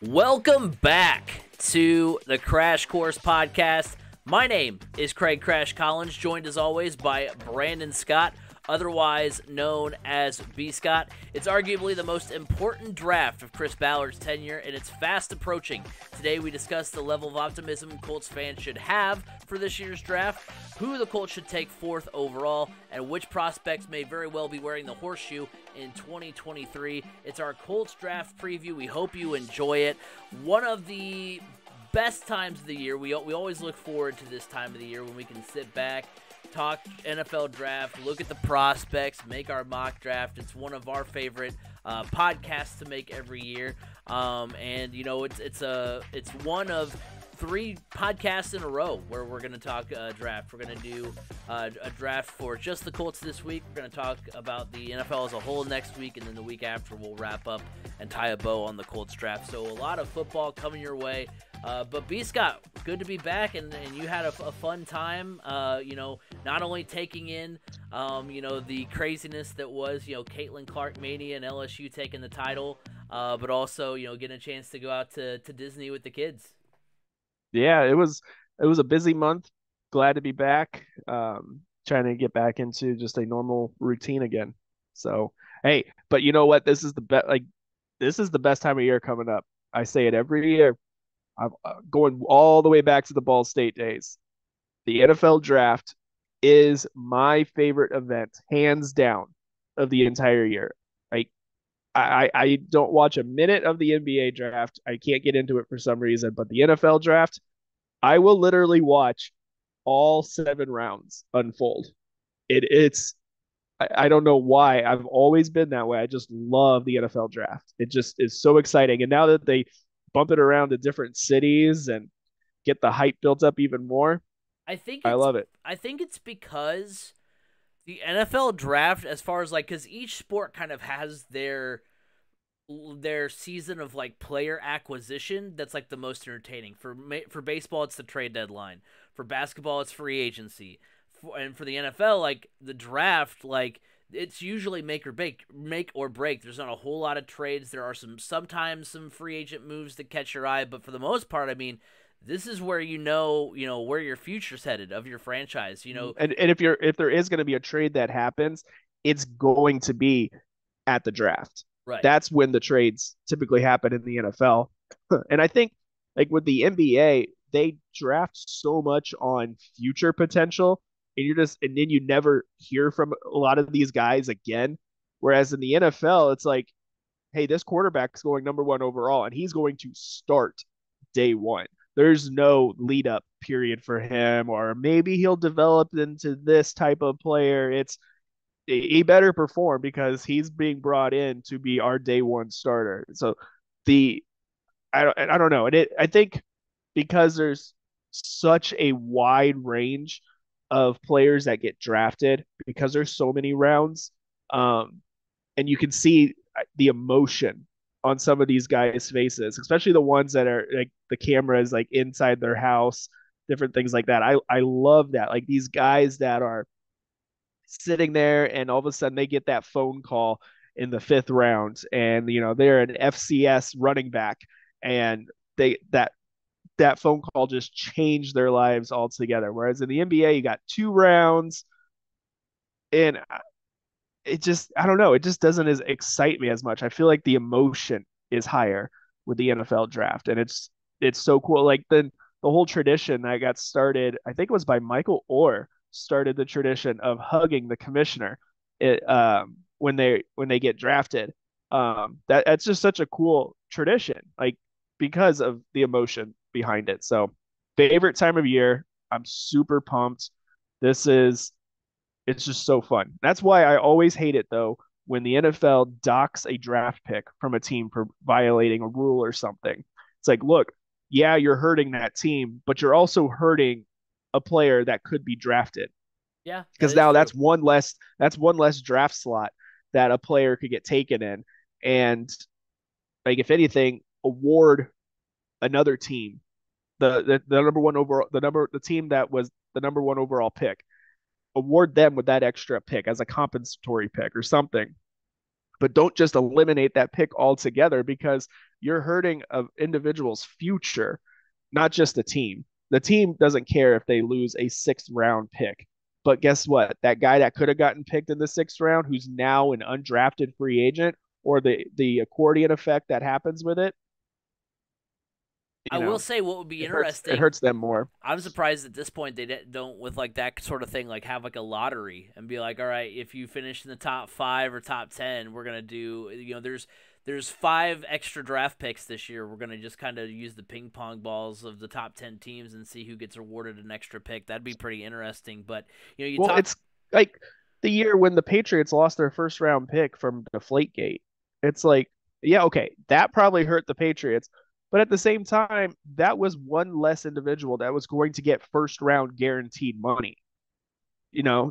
Welcome back to the Crash Course Podcast. My name is Craig Crash Collins, joined as always by Brandon Scott, otherwise known as B. Scott. It's arguably the most important draft of Chris Ballard's tenure, and it's fast approaching. Today we discuss the level of optimism Colts fans should have for this year's draft, who the Colts should take fourth overall, and which prospects may very well be wearing the horseshoe in 2023. It's our Colts draft preview. We hope you enjoy it. One of the best times of the year. We always look forward to this time of the year when we can sit back, talk NFL draft, look at the prospects, make our mock draft. It's one of our favorite podcasts to make every year. And you know, it's one of 3 podcasts in a row where we're going to talk draft. We're going to do a draft for just the Colts this week. We're going to talk about the NFL as a whole next week, and then the week after we'll wrap up and tie a bow on the Colts draft. So a lot of football coming your way. But B. Scott, good to be back, and you had a fun time, not only taking in, the craziness that was, Caitlin Clark mania and LSU taking the title, but also, getting a chance to go out to Disney with the kids. Yeah, it was a busy month. Glad to be back. Trying to get back into just a normal routine again. So, hey, but you know what? This is the best. This is the best time of year coming up. I say it every year. I'm going all the way back to the Ball State days. The NFL draft is my favorite event, hands down, of the entire year. Like, I don't watch a minute of the NBA draft. I can't get into it for some reason, but the NFL draft, I will literally watch all 7 rounds unfold. I don't know why. I've always been that way. I just love the NFL draft. It just is so exciting. And now that they bump it around to different cities and get the hype built up even more, I think I it's love it. I think it's because the NFL draft, as far as because each sport kind of has their season of player acquisition that's the most entertaining. For baseball, it's the trade deadline. For basketball, it's free agency. And for the NFL, the draft, it's usually make or break. There's not a whole lot of trades. There are sometimes some free agent moves that catch your eye, but for the most part, I mean, this is where where your future's headed of your franchise. And if there is going to be a trade that happens, it's going to be at the draft. Right. That's when the trades typically happen in the NFL. And I think with the NBA, they draft so much on future potential, and then you never hear from a lot of these guys again. Whereas in the NFL, it's like, hey, this quarterback's going number 1 overall, and he's going to start day 1. There's no lead up period for him, or maybe he'll develop into this type of player. It's he better perform because he's being brought in to be our day 1 starter. So the I don't know. I think because there's such a wide range of players that get drafted because there's so many rounds, and you can see the emotion on some of these guys' faces, especially the ones that are the camera is inside their house, different things like that. I love that. These guys that are sitting there and all of a sudden they get that phone call in the 5th round, and they're an FCS running back, and they that phone call just changed their lives altogether. Whereas in the NBA, you got 2 rounds, and I don't know, it just doesn't excite me as much. I feel like the emotion is higher with the NFL draft, and it's so cool. The whole tradition that got started, I think it was by Michael Orr, started the tradition of hugging the commissioner when they get drafted. That's just such a cool tradition, because of the emotion behind it. So, favorite time of year. I'm super pumped. This is It's just so fun. That's why I always hate it though when the NFL docks a draft pick from a team for violating a rule or something. It's like, look, yeah, you're hurting that team, but you're also hurting a player that could be drafted. Yeah, that Because is now true. that's one less draft slot that a player could get taken in. And if anything, award another team the number 1 overall the team that was the number 1 overall pick, award them with that extra pick as a compensatory pick or something. but don't just eliminate that pick altogether because you're hurting an individual's future, not just the team. The team doesn't care if they lose a sixth round pick. But guess what? That guy that could have gotten picked in the sixth round, who's now an undrafted free agent, or the accordion effect that happens with it, I you will know, say what would be it interesting. hurts them more. I'm surprised at this point they don't with like that sort of thing, like have like a lottery and be like, all right, if you finish in the top 5 or top 10, we're gonna do. There's 5 extra draft picks this year. We're gonna just kind of use the ping pong balls of the top 10 teams and see who gets awarded an extra pick. That'd be pretty interesting. But you Well, talk. it's like the year when the Patriots lost their first round pick from Deflategate. It's like, yeah, okay, that probably hurt the Patriots. But at the same time, that was one less individual that was going to get first round guaranteed money.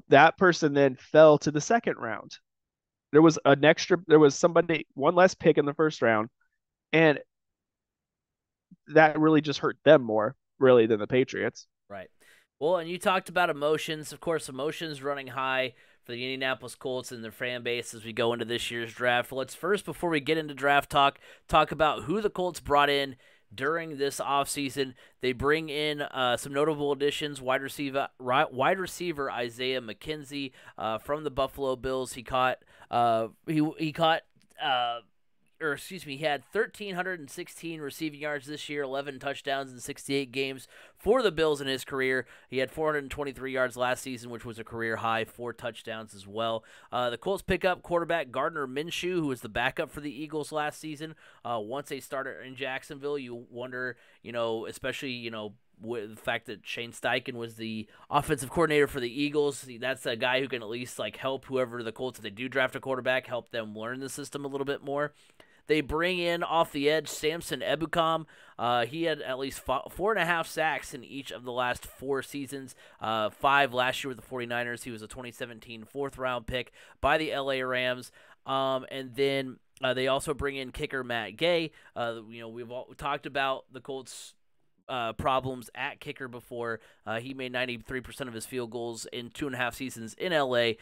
That person then fell to the second round. There was somebody, one less pick in the first round, and that really just hurt them more, really, than the Patriots. Right. Well, and you talked about emotions. Of course, emotions running high for the Indianapolis Colts and their fan base as we go into this year's draft. Let's first, before we get into draft talk about who the Colts brought in during this offseason. They bring in some notable additions: wide receiver Isaiah McKenzie from the Buffalo Bills. He had 1,316 receiving yards this year, 11 touchdowns in 68 games for the Bills in his career. He had 423 yards last season, which was a career high, 4 touchdowns as well. The Colts pick up quarterback Gardner Minshew, who was the backup for the Eagles last season. Once they started in Jacksonville, you wonder, especially, with the fact that Shane Steichen was the offensive coordinator for the Eagles. That's a guy who can at least help whoever the Colts, if they do draft a quarterback, help them learn the system a little bit more. They bring in off the edge Samson Ebukam. He had at least 4.5 sacks in each of the last 4 seasons. 5 last year with the 49ers. He was a 2017 fourth-round pick by the LA Rams. And then they also bring in kicker Matt Gay. We've talked about the Colts' problems at kicker before. He made 93% of his field goals in 2.5 seasons in LA,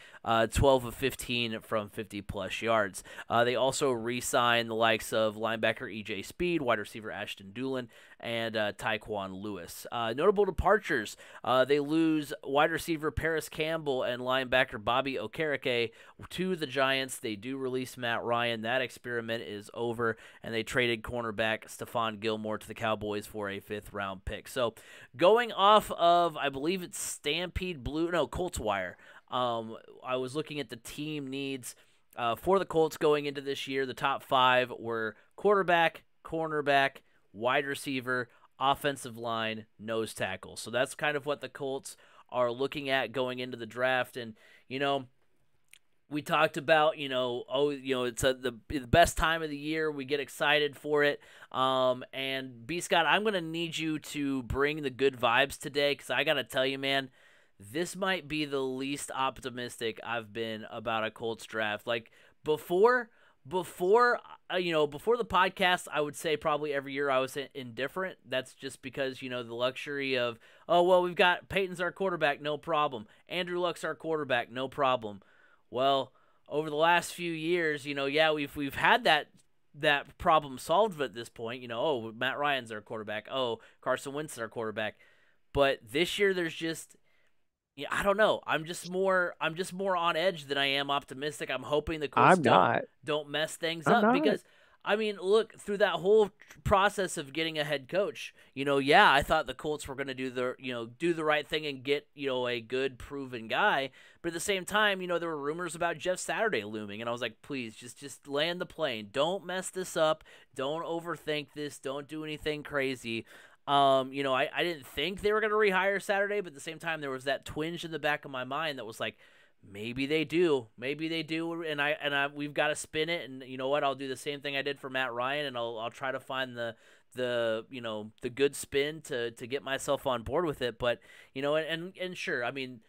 12 of 15 from 50-plus yards. They also re-signed the likes of linebacker E.J. Speed, wide receiver Ashton Dulin, and Tyquan Lewis. Notable departures: they lose wide receiver Paris Campbell and linebacker Bobby Okereke to the Giants. They do release Matt Ryan. That experiment is over, and they traded cornerback Stephon Gilmore to the Cowboys for a 5th-round pick. So going off of, I believe it's Colts Wire, I was looking at the team needs for the Colts going into this year. The top 5 were quarterback, cornerback, wide receiver, offensive line, nose tackle. So that's kind of what the Colts are looking at going into the draft. And, we talked about, it's the best time of the year. We get excited for it. And B. Scott, I'm going to need you to bring the good vibes today because I got to tell you, man, this might be the least optimistic I've been about a Colts draft. Like before the podcast, I would say probably every year I was indifferent. That's just because, the luxury of, oh, well, we've got Peyton's our quarterback, no problem. Andrew Luck's our quarterback, no problem. Well, over the last few years, we've had that problem solved at this point. Oh, Matt Ryan's our quarterback. Oh, Carson Wentz is our quarterback. But this year, there's just, I don't know. I'm just more on edge than I am optimistic. I'm hoping the Colts I'm not. don't mess things I'm up not. because, I mean, look, through that whole process of getting a head coach, I thought the Colts were going to do the right thing and get, a good proven guy. But at the same time, there were rumors about Jeff Saturday looming, and I was like, please, just land the plane. Don't mess this up. Don't overthink this. Don't do anything crazy. I didn't think they were going to rehire Saturday, but at the same time, there was that twinge in the back of my mind that was like, maybe they do, and we've got to spin it. And you know what? I'll do the same thing I did for Matt Ryan, and I'll try to find the good spin to get myself on board with it. But and sure, I mean,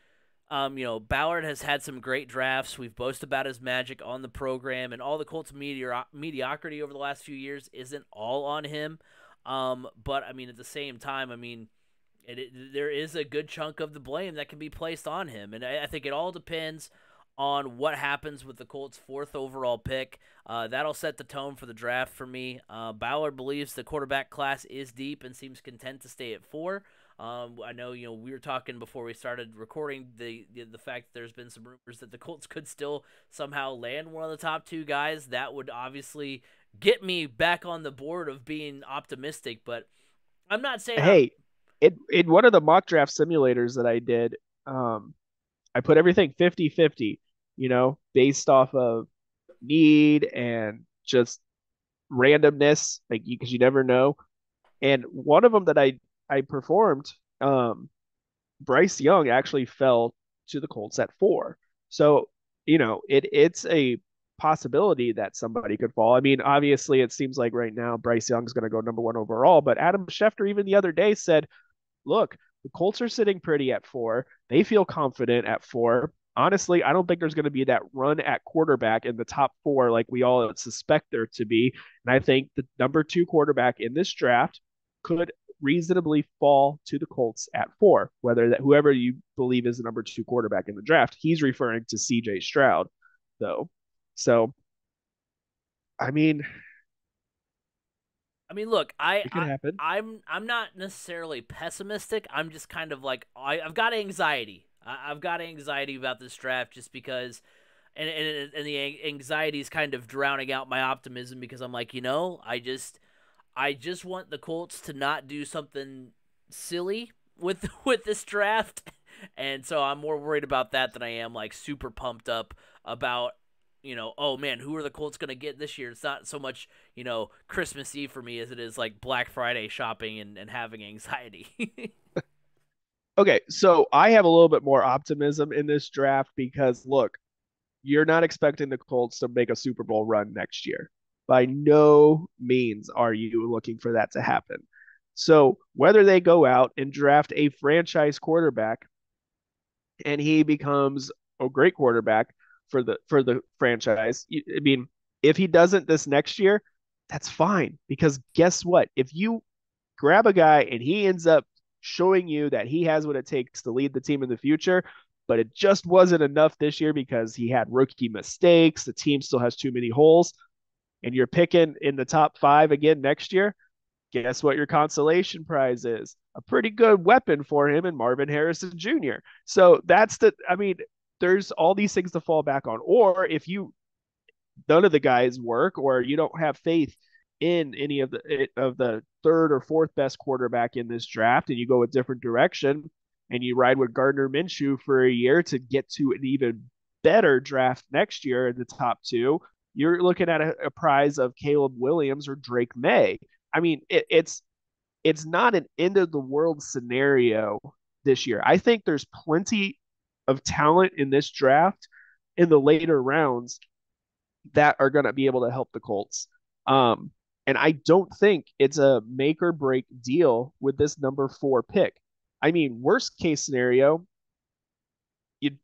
Ballard has had some great drafts. We've boasted about his magic on the program, and all the Colts mediocrity over the last few years isn't all on him. But I mean, at the same time, I mean, there is a good chunk of the blame that can be placed on him, and I think it all depends on what happens with the Colts' fourth overall pick. That'll set the tone for the draft for me. Ballard believes the quarterback class is deep and seems content to stay at 4. I know we were talking before we started recording the fact that there's been some rumors that the Colts could still somehow land one of the top 2 guys. That would obviously get me back on the board of being optimistic, but I'm not saying I'm. Hey, in one of the mock draft simulators that I did, I put everything 50-50, based off of need and just randomness, like because you never know. And one of them that I performed, Bryce Young actually fell to the Colts at 4. So, it's a possibility that somebody could fall. I mean, obviously it seems like right now Bryce Young's going to go number 1 overall, but Adam Schefter even the other day said, look, the Colts are sitting pretty at 4. They feel confident at 4. Honestly, I don't think there's going to be that run at quarterback in the top 4 like we all suspect there to be. And I think the number 2 quarterback in this draft could reasonably fall to the Colts at 4, whether that whoever you believe is the number 2 quarterback in the draft. He's referring to CJ Stroud, though. So, I mean, Look, it could happen. I'm not necessarily pessimistic. I'm just kind of like I've got anxiety. I've got anxiety about this draft just because, and the anxiety is kind of drowning out my optimism because I'm like, I just want the Colts to not do something silly with with this draft, and so I'm more worried about that than I am like super pumped up about oh man, who are the Colts going to get this year? It's not so much, Christmas Eve for me as it is like Black Friday shopping and having anxiety. Okay, so I have a little bit more optimism in this draft because look, you're not expecting the Colts to make a Super Bowl run next year. By no means are you looking for that to happen. So whether they go out and draft a franchise quarterback and he becomes a great quarterback for the franchise, I mean, if he doesn't this next year, that's fine because guess what? If you grab a guy and he ends up showing you that he has what it takes to lead the team in the future, but it just wasn't enough this year because he had rookie mistakes. The team still has too many holes, and you're picking in the top 5 again next year. Guess what your consolation prize is? A pretty good weapon for him in Marvin Harrison Jr. So I mean, there's all these things to fall back on. Or if none of the guys work, or you don't have faith in any of the third or fourth best quarterback in this draft, and you go a different direction, and you ride with Gardner Minshew for a year to get to an even better draft next year in the top 2, you're looking at a prize of Caleb Williams or Drake May. I mean, it's not an end of the world scenario this year. I think there's plenty of talent in this draft in the later rounds that are going to be able to help the Colts. And I don't think it's a make or break deal with this number 4 pick. I mean, worst case scenario,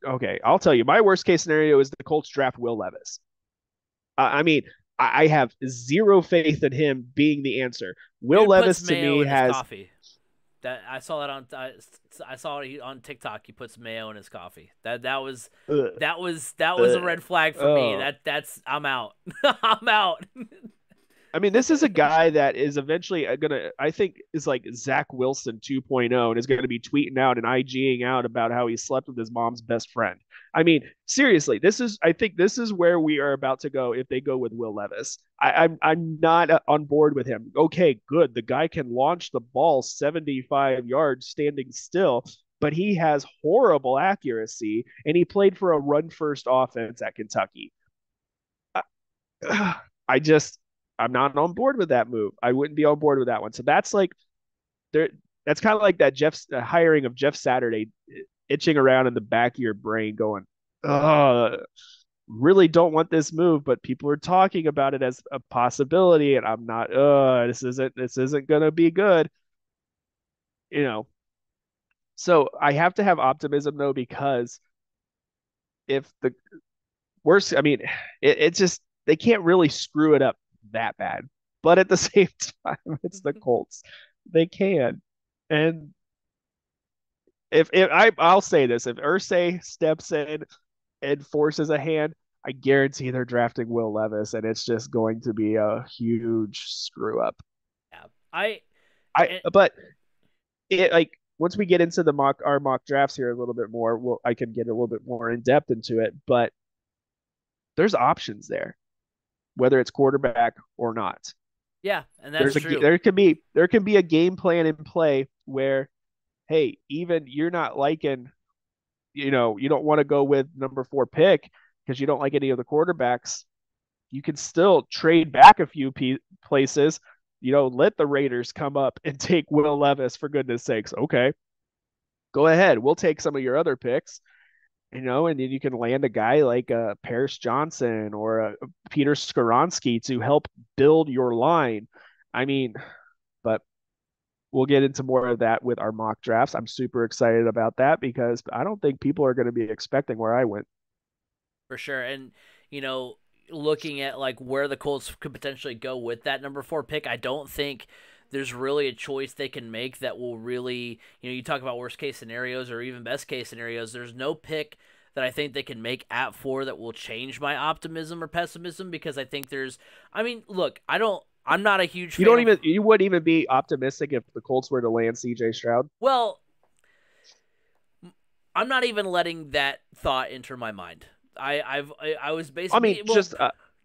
okay, I'll tell you, my worst case scenario is the Colts draft Will Levis. I mean, I have zero faith in him being the answer. Will Dude puts Levis to mayo me in his has coffee. That I saw that I saw it on TikTok. He puts mayo in his coffee. That was ugh, that was a red flag for me. oh, That's I'm out. I'm out. I mean, this is a guy that is eventually gonna, I think, is like Zach Wilson 2.0 and is going to be tweeting out and IGing out about how he slept with his mom's best friend. I mean, seriously, I think this is where we are about to go if they go with Will Levis. I'm not on board with him. Okay, good. The guy can launch the ball 75 yards standing still, but he has horrible accuracy and he played for a run first offense at Kentucky. I just I'm not on board with that move. I wouldn't be on board with that one. So that's like there. That's kind of like that hiring of Jeff Saturday itching around in the back of your brain, going, "Oh, really don't want this move," but people are talking about it as a possibility, and I'm not. This isn't gonna be good. You know. So I have to have optimism though because if the worst, I mean, it's just they can't really screw it up that bad. But at the same time, it's the Colts. They can. And if I'll say this, if Ursay steps in and forces a hand, I guarantee they're drafting Will Levis, and it's just going to be a huge screw up. Yeah. I I and but it like once we get into the mock drafts here a little bit more, I can get a little bit more in depth into it. But there's options there, whether it's quarterback or not. yeah, and that's true. There can be a game plan in play where, hey, even you're not liking, you don't want to go with number 4 pick because you don't like any of the quarterbacks. You can still trade back a few places. Let the Raiders come up and take Will Levis, for goodness sakes. Okay, go ahead. We'll take some of your other picks, and then you can land a guy like Paris Johnson or Peter Skoronsky to help build your line. I mean, but we'll get into more of that with our mock drafts. I'm super excited about that because I don't think people are going to be expecting where I went. For sure. And, you know, looking at like where the Colts could potentially go with that number 4 pick, I don't think there's really a choice they can make that will really, you talk about worst case scenarios or even best case scenarios. There's no pick that I think they can make at 4 that will change my optimism or pessimism because I think I mean, look, I'm not a huge fan. You wouldn't even be optimistic if the Colts were to land CJ Stroud. Well, I'm not even letting that thought enter my mind. I was basically. I mean,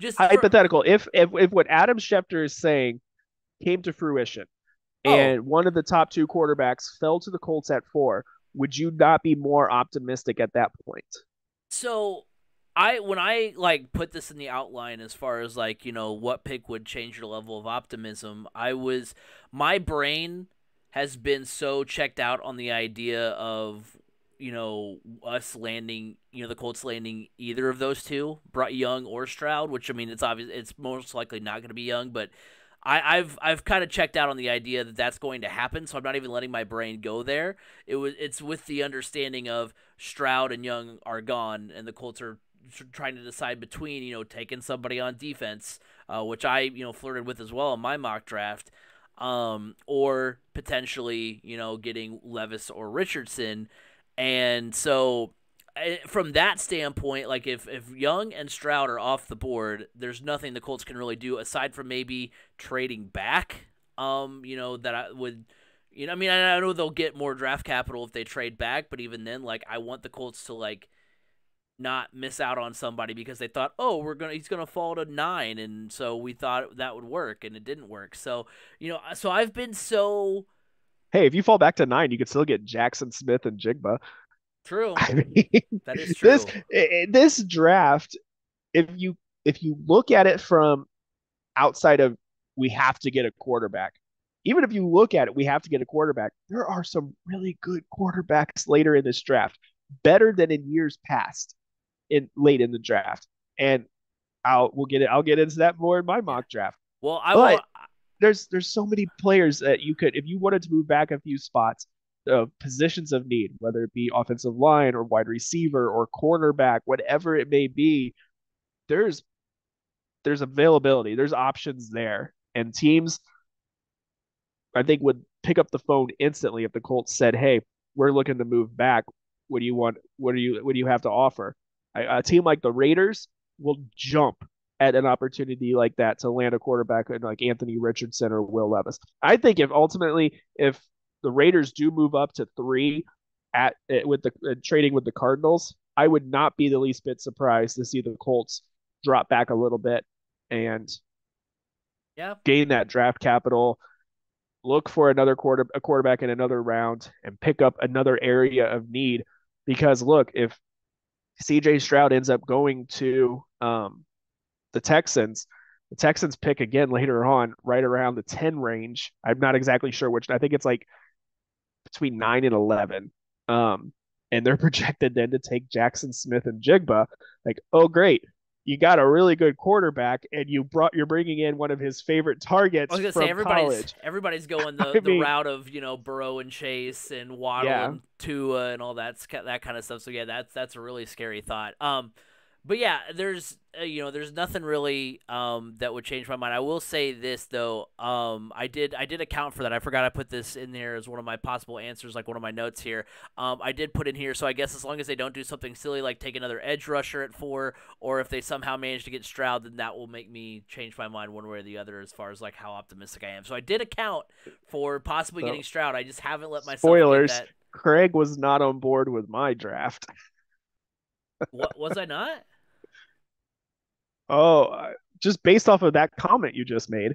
just hypothetical. If what Adam Schefter is saying came to fruition, and one of the top 2 quarterbacks fell to the Colts at 4, would you not be more optimistic at that point? So, when I like put this in the outline as far as like what pick would change your level of optimism, my brain has been so checked out on the idea of us landing, the Colts landing either of those two, Young or Stroud, which I mean, it's obvious it's most likely not going to be Young, but I've kind of checked out on the idea that that's going to happen, so I'm not even letting my brain go there. It's with the understanding of Stroud and Young are gone, and the Colts are trying to decide between taking somebody on defense, which I flirted with as well in my mock draft, or potentially getting Levis or Richardson. And so, from that standpoint, like if Young and Stroud are off the board, there's nothing the Colts can really do aside from maybe trading back. That I would, I mean, I know they'll get more draft capital if they trade back, but even then, like, I want the Colts to like not miss out on somebody because they thought, oh, he's gonna fall to 9, and so we thought that would work, and it didn't work. So so I've been so. Hey, if you fall back to 9, you could still get Jackson Smith and Jigba. True. I mean, that is true. This draft, if you look at it from outside of we have to get a quarterback, even if you look at it, we have to get a quarterback. There are some really good quarterbacks later in this draft, better than in years past, late in the draft. And I'll get into that more in my mock draft. Well, there's so many players that you could, if you wanted to move back a few spots, positions of need, whether it be offensive line or wide receiver or cornerback, whatever it may be, there's availability, there's options there, and teams I think would pick up the phone instantly if the Colts said, "Hey, we're looking to move back. What do you want? What do you have to offer?" A team like the Raiders will jump at an opportunity like that to land a quarterback like Anthony Richardson or Will Levis. I think if the Raiders do move up to 3 with the trading with the Cardinals, I would not be the least bit surprised to see the Colts drop back a little bit and gain that draft capital, look for a quarterback in another round, and pick up another area of need. Because look, if CJ Stroud ends up going to the Texans pick again later on, right around the 10 range. I'm not exactly sure which. I think it's like between 9 and 11. And they're projected then to take Jackson Smith and Jigba. Like, oh great, you got a really good quarterback, and you're bringing in one of his favorite targets. I was gonna from say college. Everybody's going the route of Burrow and Chase and Waddle and Tua and all that kind of stuff. So yeah, that's a really scary thought. But yeah, there's nothing really that would change my mind. I will say this though, I did account for that. I forgot I put this in there as one of my possible answers, like one of my notes here. I did put in here, so I guess as long as they don't do something silly like take another edge rusher at 4, or if they somehow manage to get Stroud, then that will make me change my mind one way or the other as far as like how optimistic I am. So I did account for possibly So, getting Stroud. I just haven't let myself get spoilers, that. Craig was not on board with my draft. What was I not? Oh, just based off of that comment you just made.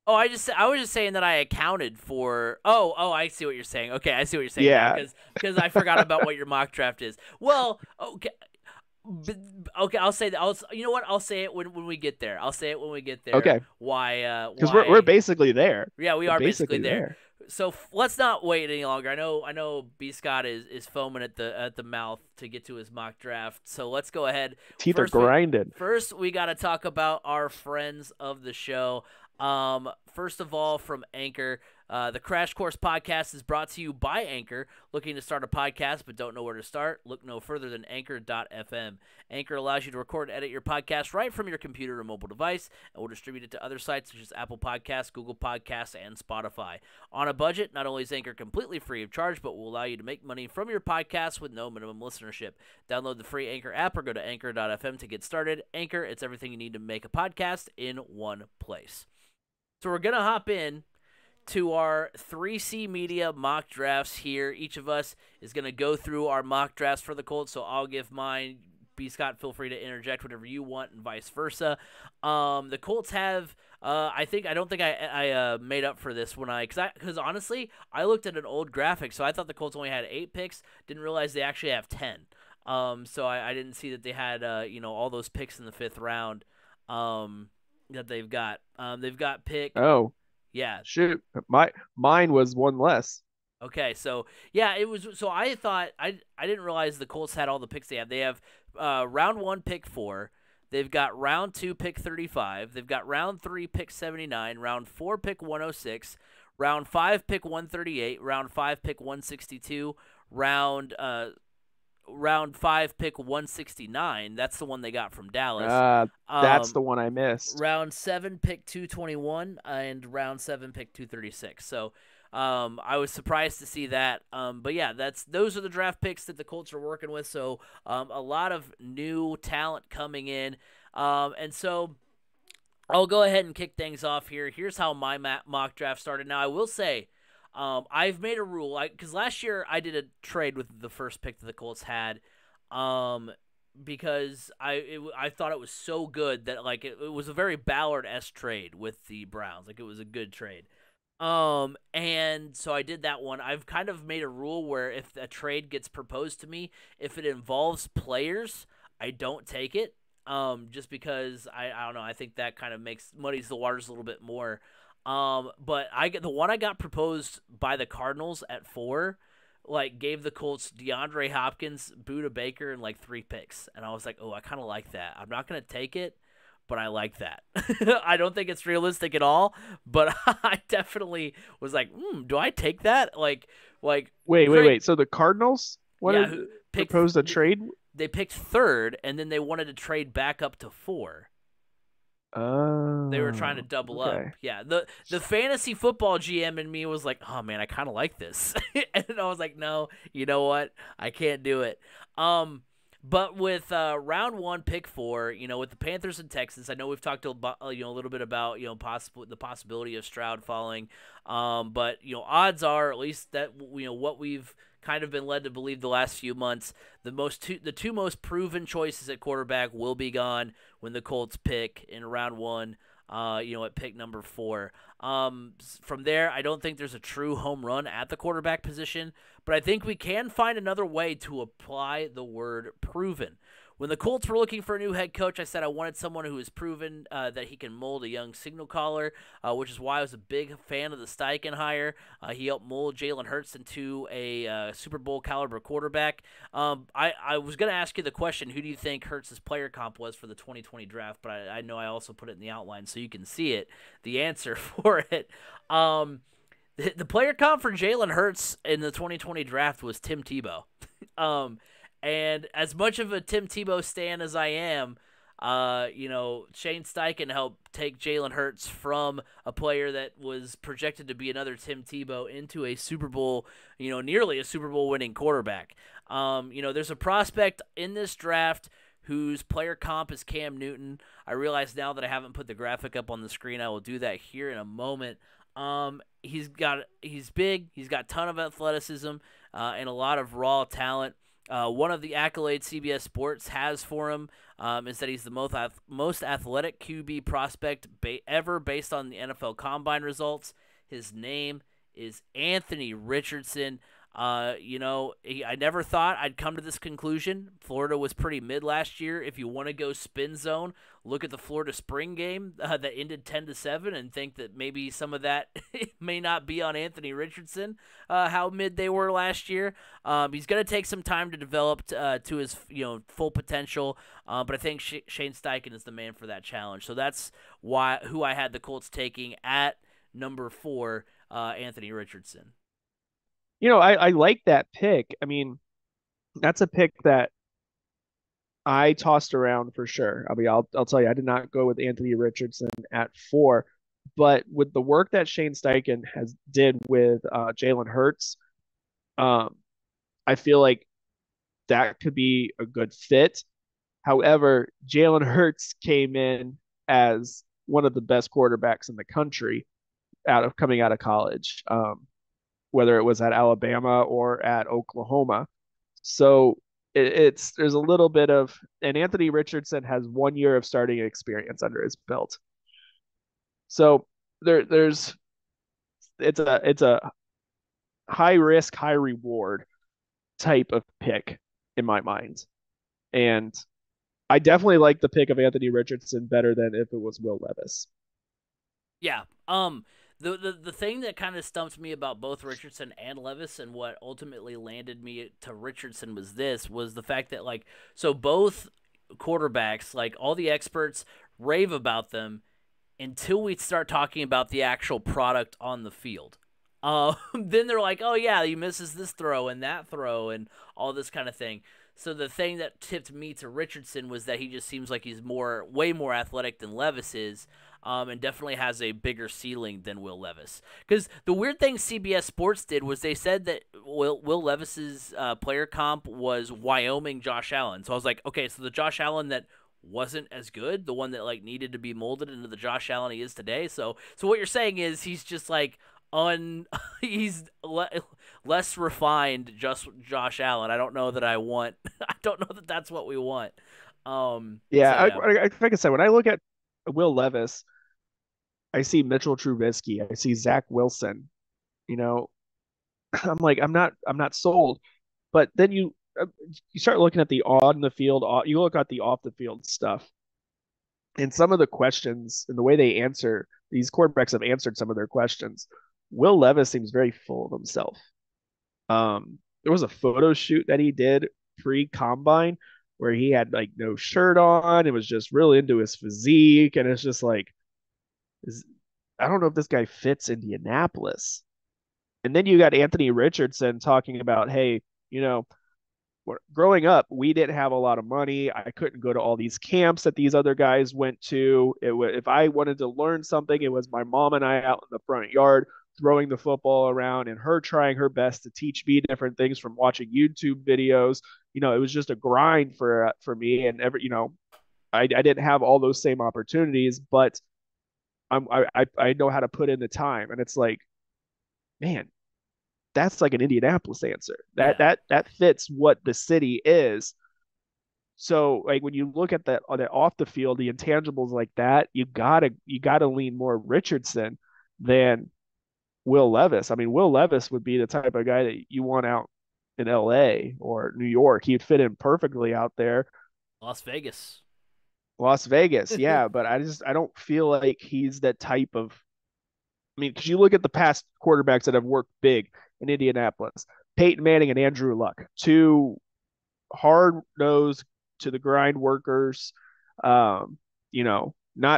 Oh, I was just saying that I accounted for. Oh, I see what you're saying. Okay, I see what you're saying now Yeah. because I forgot about what your mock draft is. Well, okay, okay, I'll say that. You know what? I'll say it when we get there. I'll say it when we get there. Okay. Because we're Why? basically there. Yeah, we We're are basically basically there. there. So let's not wait any longer. I know B Scott is foaming at the mouth to get to his mock draft. So let's go ahead. Teeth are grinding. First we got to talk about our friends of the show. First of all, from Anchor, the Crash Course podcast is brought to you by Anchor. Looking to start a podcast but don't know where to start? Look no further than Anchor.fm. Anchor allows you to record and edit your podcast right from your computer or mobile device, and will distribute it to other sites such as Apple Podcasts, Google Podcasts, and Spotify. On a budget, not only is Anchor completely free of charge, but will allow you to make money from your podcast with no minimum listenership. Download the free Anchor app or go to Anchor.fm to get started. Anchor, it's everything you need to make a podcast in one place. So we're going to hop in to our 3C Media mock drafts here. Each of us is going to go through our mock drafts for the Colts, so I'll give mine. B. Scott, feel free to interject whatever you want and vice versa. The Colts have, I don't think I made up for this because honestly, I looked at an old graphic, so I thought the Colts only had 8 picks, didn't realize they actually have 10. So I didn't see that they had, all those picks in the 5th round. That they've got. They've got pick. Oh, yeah. shoot. Mine was one less. Okay, so yeah, it was. So I thought I didn't realize the Colts had all the picks they have. They have round 1 pick 4. They've got round 2 pick 35. They've got round 3 pick 79. Round 4 pick 106. Round 5 pick 138. Round 5 pick 162. Round 5 pick 169. That's the one they got from Dallas. That's the one I missed. Round 7 pick 221 and round 7 pick 236. So I was surprised to see that. But yeah, those are the draft picks that the Colts are working with. So a lot of new talent coming in. And so I'll go ahead and kick things off here. Here's how my mock draft started. Now I will say, I've made a rule because last year I did a trade with the first pick that the Colts had, because I thought it was so good that like it was a very Ballard-esque trade with the Browns. Like it was a good trade. And so I did that one. I've kind of made a rule where if a trade gets proposed to me, if it involves players, I don't take it. Just because I don't know. I think that kind of muddies the waters a little bit more. But the one I got proposed by the Cardinals at 4, like gave the Colts DeAndre Hopkins, Budda Baker, and like 3 picks, and I was like, oh, I kind of like that. I'm not gonna take it, but I like that. I don't think it's realistic at all, but I definitely was like, do I take that? Like, wait. So the Cardinals proposed a trade? They picked 3rd, and then they wanted to trade back up to 4. They were trying to double up. Yeah. The fantasy football GM in me was like, oh man, I kind of like this. And I was like, no, you know what? I can't do it. But with round 1 pick 4, with the Panthers and Texans, I know we've talked a little bit about the possibility of Stroud falling. But odds are, at least that what we've kind of been led to believe the last few months, the two most proven choices at quarterback will be gone when the Colts pick in round 1, at pick number 4. From there, I don't think there's a true home run at the quarterback position, but I think we can find another way to apply the word proven. When the Colts were looking for a new head coach, I said I wanted someone who has proven that he can mold a young signal caller, which is why I was a big fan of the Steichen hire. He helped mold Jalen Hurts into a Super Bowl caliber quarterback. I was going to ask you the question, who do you think Hurts' player comp was for the 2020 draft? But I know I also put it in the outline so you can see it, the answer for it. The player comp for Jalen Hurts in the 2020 draft was Tim Tebow. And as much of a Tim Tebow stan as I am, Shane Steichen helped take Jalen Hurts from a player that was projected to be another Tim Tebow into a Super Bowl, nearly a Super Bowl winning quarterback. There's a prospect in this draft whose player comp is Cam Newton. I realize now that I haven't put the graphic up on the screen. I will do that here in a moment. He's big. He's got a ton of athleticism and a lot of raw talent. One of the accolades CBS Sports has for him is that he's the most athletic QB prospect ever based on the NFL Combine results. His name is Anthony Richardson. I never thought I'd come to this conclusion. Florida was pretty mid last year. If you want to go spin zone, look at the Florida spring game that ended 10-7 and think that maybe some of that may not be on Anthony Richardson, how mid they were last year. He's going to take some time to develop to his full potential, but I think Shane Steichen is the man for that challenge. So that's who I had the Colts taking at number 4, Anthony Richardson. I like that pick. I mean, that's a pick that I tossed around for sure. I mean, I'll tell you, I did not go with Anthony Richardson at 4, but with the work that Shane Steichen has did with Jalen Hurts, um, I feel like that could be a good fit. However, Jalen Hurts came in as one of the best quarterbacks in the country coming out of college. Whether it was at Alabama or at Oklahoma. So there's a little bit of, and Anthony Richardson has 1 year of starting experience under his belt. So there's it's a high risk, high reward type of pick in my mind. And I definitely like the pick of Anthony Richardson better than if it was Will Levis. Yeah. The thing that kind of stumped me about both Richardson and Levis and what ultimately landed me to Richardson was the fact that so both quarterbacks, all the experts rave about them until we start talking about the actual product on the field. Then they're like, oh yeah, he misses this throw and that throw and all this kind of thing. So the thing that tipped me to Richardson was that he just seems like he's way more athletic than Levis is. And definitely has a bigger ceiling than Will Levis. Because the weird thing CBS Sports did was they said that Will Levis's player comp was Wyoming Josh Allen. So I was like, okay, so the Josh Allen that wasn't as good, the one that needed to be molded into the Josh Allen he is today. So what you're saying is he's just he's less refined, just Josh Allen. I don't know that I want. I don't know that that's what we want. Yeah, So yeah. like I said, when I look at Will Levis, I see Mitchell Trubisky, I see Zach Wilson. You know, I'm not sold. But then you start looking at the on the field, you look at the off the field stuff, and some of the questions and the way they answer, these quarterbacks have answered some of their questions. Will Levis seems very full of himself. There was a photo shoot that he did pre combine where he had no shirt on. It was just really into his physique, and it's just is, I don't know if this guy fits Indianapolis. And then you got Anthony Richardson talking about, hey, you know, growing up, we didn't have a lot of money. I couldn't go to all these camps that these other guys went to. If I wanted to learn something, it was my mom and I out in the front yard throwing the football around and her trying her best to teach me different things from watching YouTube videos. It was just a grind for me, and I didn't have all those same opportunities, but I know how to put in the time, and it's like, man, that's like an Indianapolis answer. That Yeah. that that fits what the city is. So when you look at that on the off the field, the intangibles like that, you gotta lean more Richardson than Will Levis. I mean, Will Levis would be the type of guy that you want out in LA or New York. He'd fit in perfectly out there. Las Vegas. Las Vegas, yeah, but I don't feel like he's that type of. I mean, because you look at the past quarterbacks that have worked big in Indianapolis, Peyton Manning and Andrew Luck, two hard nosed to the grind workers, not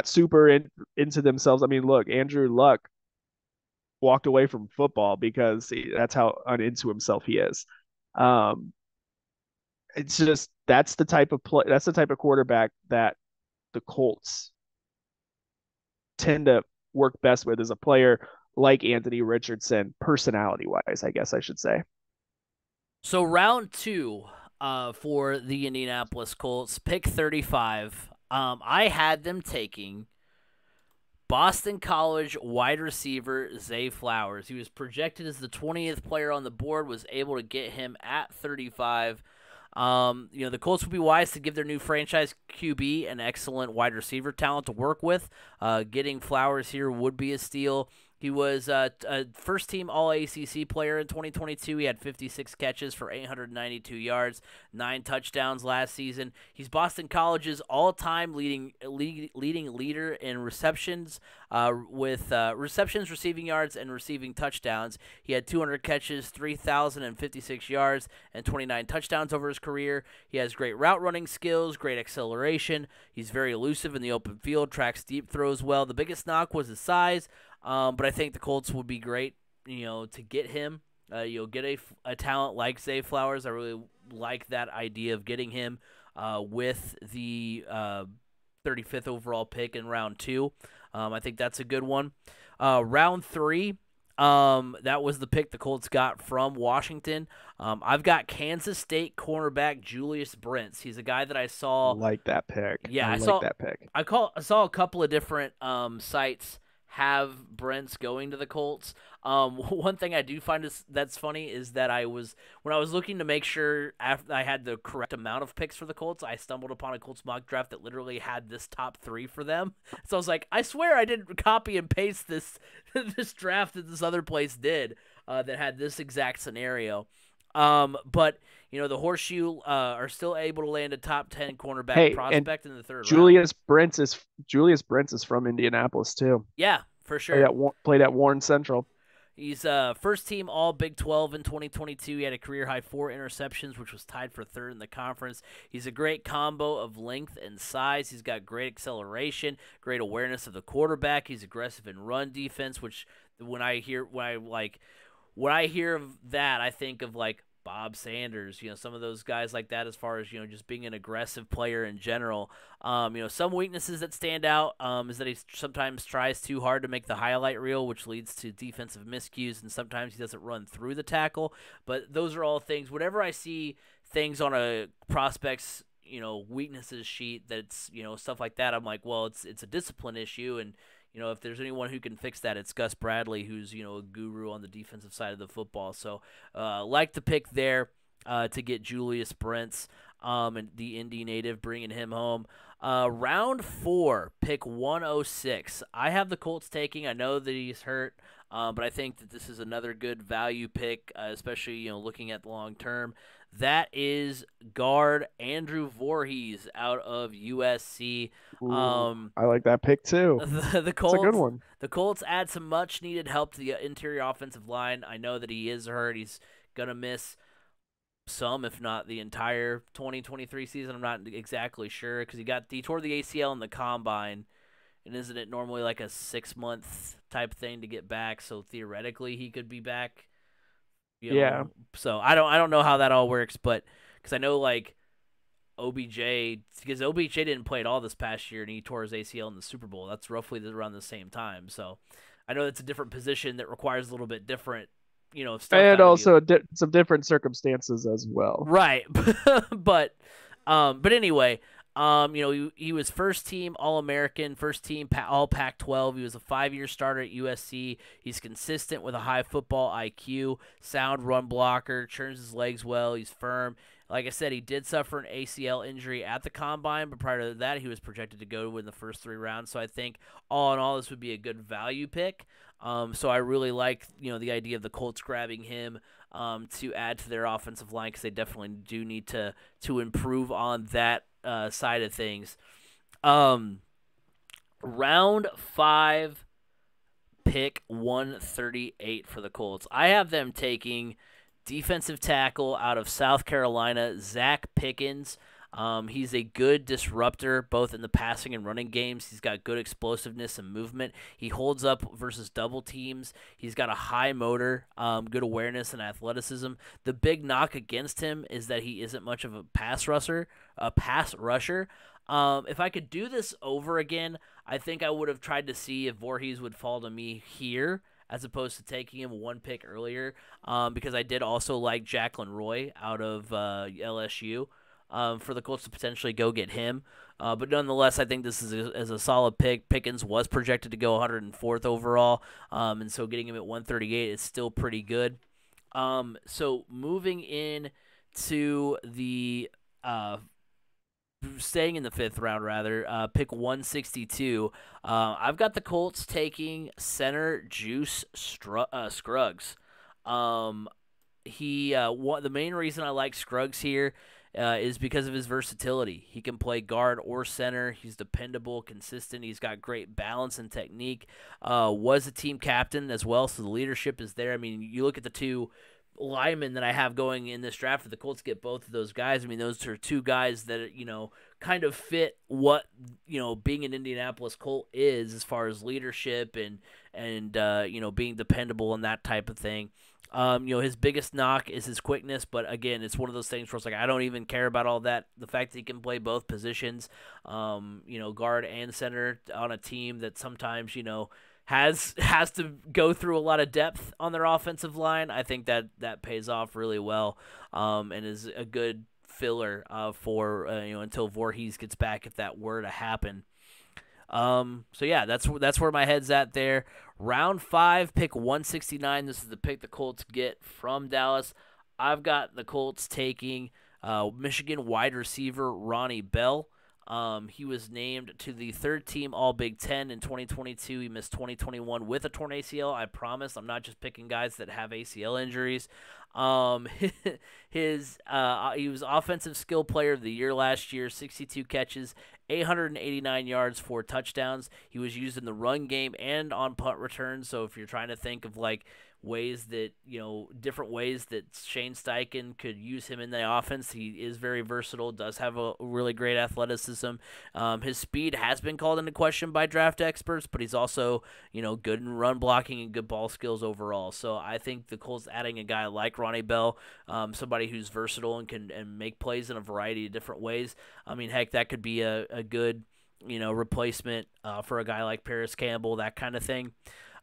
super into themselves. I mean, look, Andrew Luck walked away from football because that's how uninto himself he is. Um, it's just that's the type of play, that's the type of quarterback that the Colts tend to work best with as a player, like Anthony Richardson, personality wise, I guess I should say. So round two for the Indianapolis Colts, pick 35. I had them taking Boston College wide receiver Zay Flowers. He was projected as the 20th player on the board, was able to get him at 35. The Colts would be wise to give their new franchise QB an excellent wide receiver talent to work with. Getting Flowers here would be a steal. He was a first-team All-ACC player in 2022. He had 56 catches for 892 yards, 9 touchdowns last season. He's Boston College's all-time leading leader in receptions, with receptions, receiving yards, and receiving touchdowns. He had 200 catches, 3,056 yards, and 29 touchdowns over his career. He has great route running skills, great acceleration. He's very elusive in the open field, tracks deep throws well. The biggest knock was his size. But I think the Colts would be great, to get him. You'll get a talent like Zay Flowers. I really like that idea of getting him with the 35th overall pick in round 2. I think that's a good one. Round 3, that was the pick the Colts got from Washington. I've got Kansas State cornerback Julius Brents. He's a guy that I saw. Like that pick. Yeah, I like that pick. I saw a couple of different sites have Brents going to the Colts. One thing I do find that's funny is that when I was looking to make sure after I had the correct amount of picks for the Colts, I stumbled upon a Colts mock draft that literally had this top 3 for them. So I was like, I swear I didn't copy and paste this this draft that this other place did that had this exact scenario. But the horseshoe are still able to land a top 10 cornerback prospect in the third round. Julius Brents is from Indianapolis too. Yeah, for sure. Played at Warren Central. He's first team All Big 12 in 2022. He had a career high 4 interceptions, which was tied for third in the conference. He's a great combo of length and size. He's got great acceleration, great awareness of the quarterback. He's aggressive in run defense, which when I hear of that, I think of like Bob Sanders, some of those guys like that as far as, just being an aggressive player in general. Some weaknesses that stand out is that he sometimes tries too hard to make the highlight reel, which leads to defensive miscues, and sometimes he doesn't run through the tackle. But those are all things, whenever I see things on a prospect's, weaknesses sheet that's, stuff like that, I'm like, well, it's a discipline issue, and if there's anyone who can fix that, it's Gus Bradley, who's, a guru on the defensive side of the football. So like the pick there to get Julius Brents, and the Indy native, bringing him home. Round 4, pick 106. I have the Colts taking. I know that he's hurt, but I think that this is another good value pick, especially, looking at the long term. That is guard Andrew Voorhees out of USC. I like that pick too. The Colts, that's a good one. The Colts add some much needed help to the interior offensive line. I know that he is hurt. He's gonna miss some, if not the entire 2023 season. I'm not exactly sure because he tore the ACL in the combine, and isn't it normally like a 6-month type thing to get back? So theoretically, he could be back. Yeah. So I don't know how that all works, but because I know like OBJ didn't play at all this past year, and he tore his ACL in the Super Bowl. That's roughly around the same time. So I know it's a different position that requires a little bit different, stuff. And also some different circumstances as well. Right. but anyway, he was first team All-American, first team All Pac-12. He was a 5-year starter at USC. He's consistent with a high football IQ, sound run blocker, churns his legs well. He's firm. Like I said, he did suffer an ACL injury at the combine, but prior to that, he was projected to go in the first 3 rounds. So I think all in all, this would be a good value pick. So I really like, the idea of the Colts grabbing him to add to their offensive line, because they definitely do need to improve on that side of things. Round 5, pick 138 for the Colts. I have them taking defensive tackle out of South Carolina, Zach Pickens. He's a good disruptor both in the passing and running games. He's got good explosiveness and movement. He holds up versus double teams. He's got a high motor, good awareness and athleticism. The big knock against him is that he isn't much of a pass rusher. If I could do this over again, I think I would have tried to see if Voorhees would fall to me here as opposed to taking him one pick earlier, because I did also like Jacqueline Roy out of LSU, for the Colts to potentially go get him. But nonetheless, I think this is a solid pick. Pickens was projected to go 104th overall, and so getting him at 138 is still pretty good. So moving in to the staying in the fifth round, rather, pick 162. I've got the Colts taking center Juice Scruggs. The main reason I like Scruggs here is because of his versatility. He can play guard or center. He's dependable, consistent. He's got great balance and technique. Was a team captain as well, so the leadership is there. I mean, you look at the two linemen that I have going in this draft, for the Colts get both of those guys. I mean, those are two guys that, kind of fit what, being an Indianapolis Colt is as far as leadership and being dependable and that type of thing. His biggest knock is his quickness, but again, it's one of those things where it's like I don't even care about all that. The fact that he can play both positions, guard and center on a team that sometimes, has to go through a lot of depth on their offensive line, I think that pays off really well, and is a good filler for until Voorhees gets back, if that were to happen. So yeah, that's where my head's at there. Round 5, pick 169. This is the pick the Colts get from Dallas. I've got the Colts taking Michigan wide receiver Ronnie Bell. He was named to the third team All Big Ten in 2022. He missed 2021 with a torn ACL. I promise I'm not just picking guys that have ACL injuries. He was Offensive Skill Player of the Year last year, 62 catches, 889 yards, 4 touchdowns. He was used in the run game and on punt returns. So if you're trying to think of like ways that, different ways that Shane Steichen could use him in the offense, he is very versatile, does have a really great athleticism. His speed has been called into question by draft experts, but he's also, good in run blocking and good ball skills overall. So I think the Colts adding a guy like Ronnie Bell, somebody who's versatile and can make plays in a variety of different ways. I mean, heck, that could be a good, replacement for a guy like Paris Campbell, that kind of thing.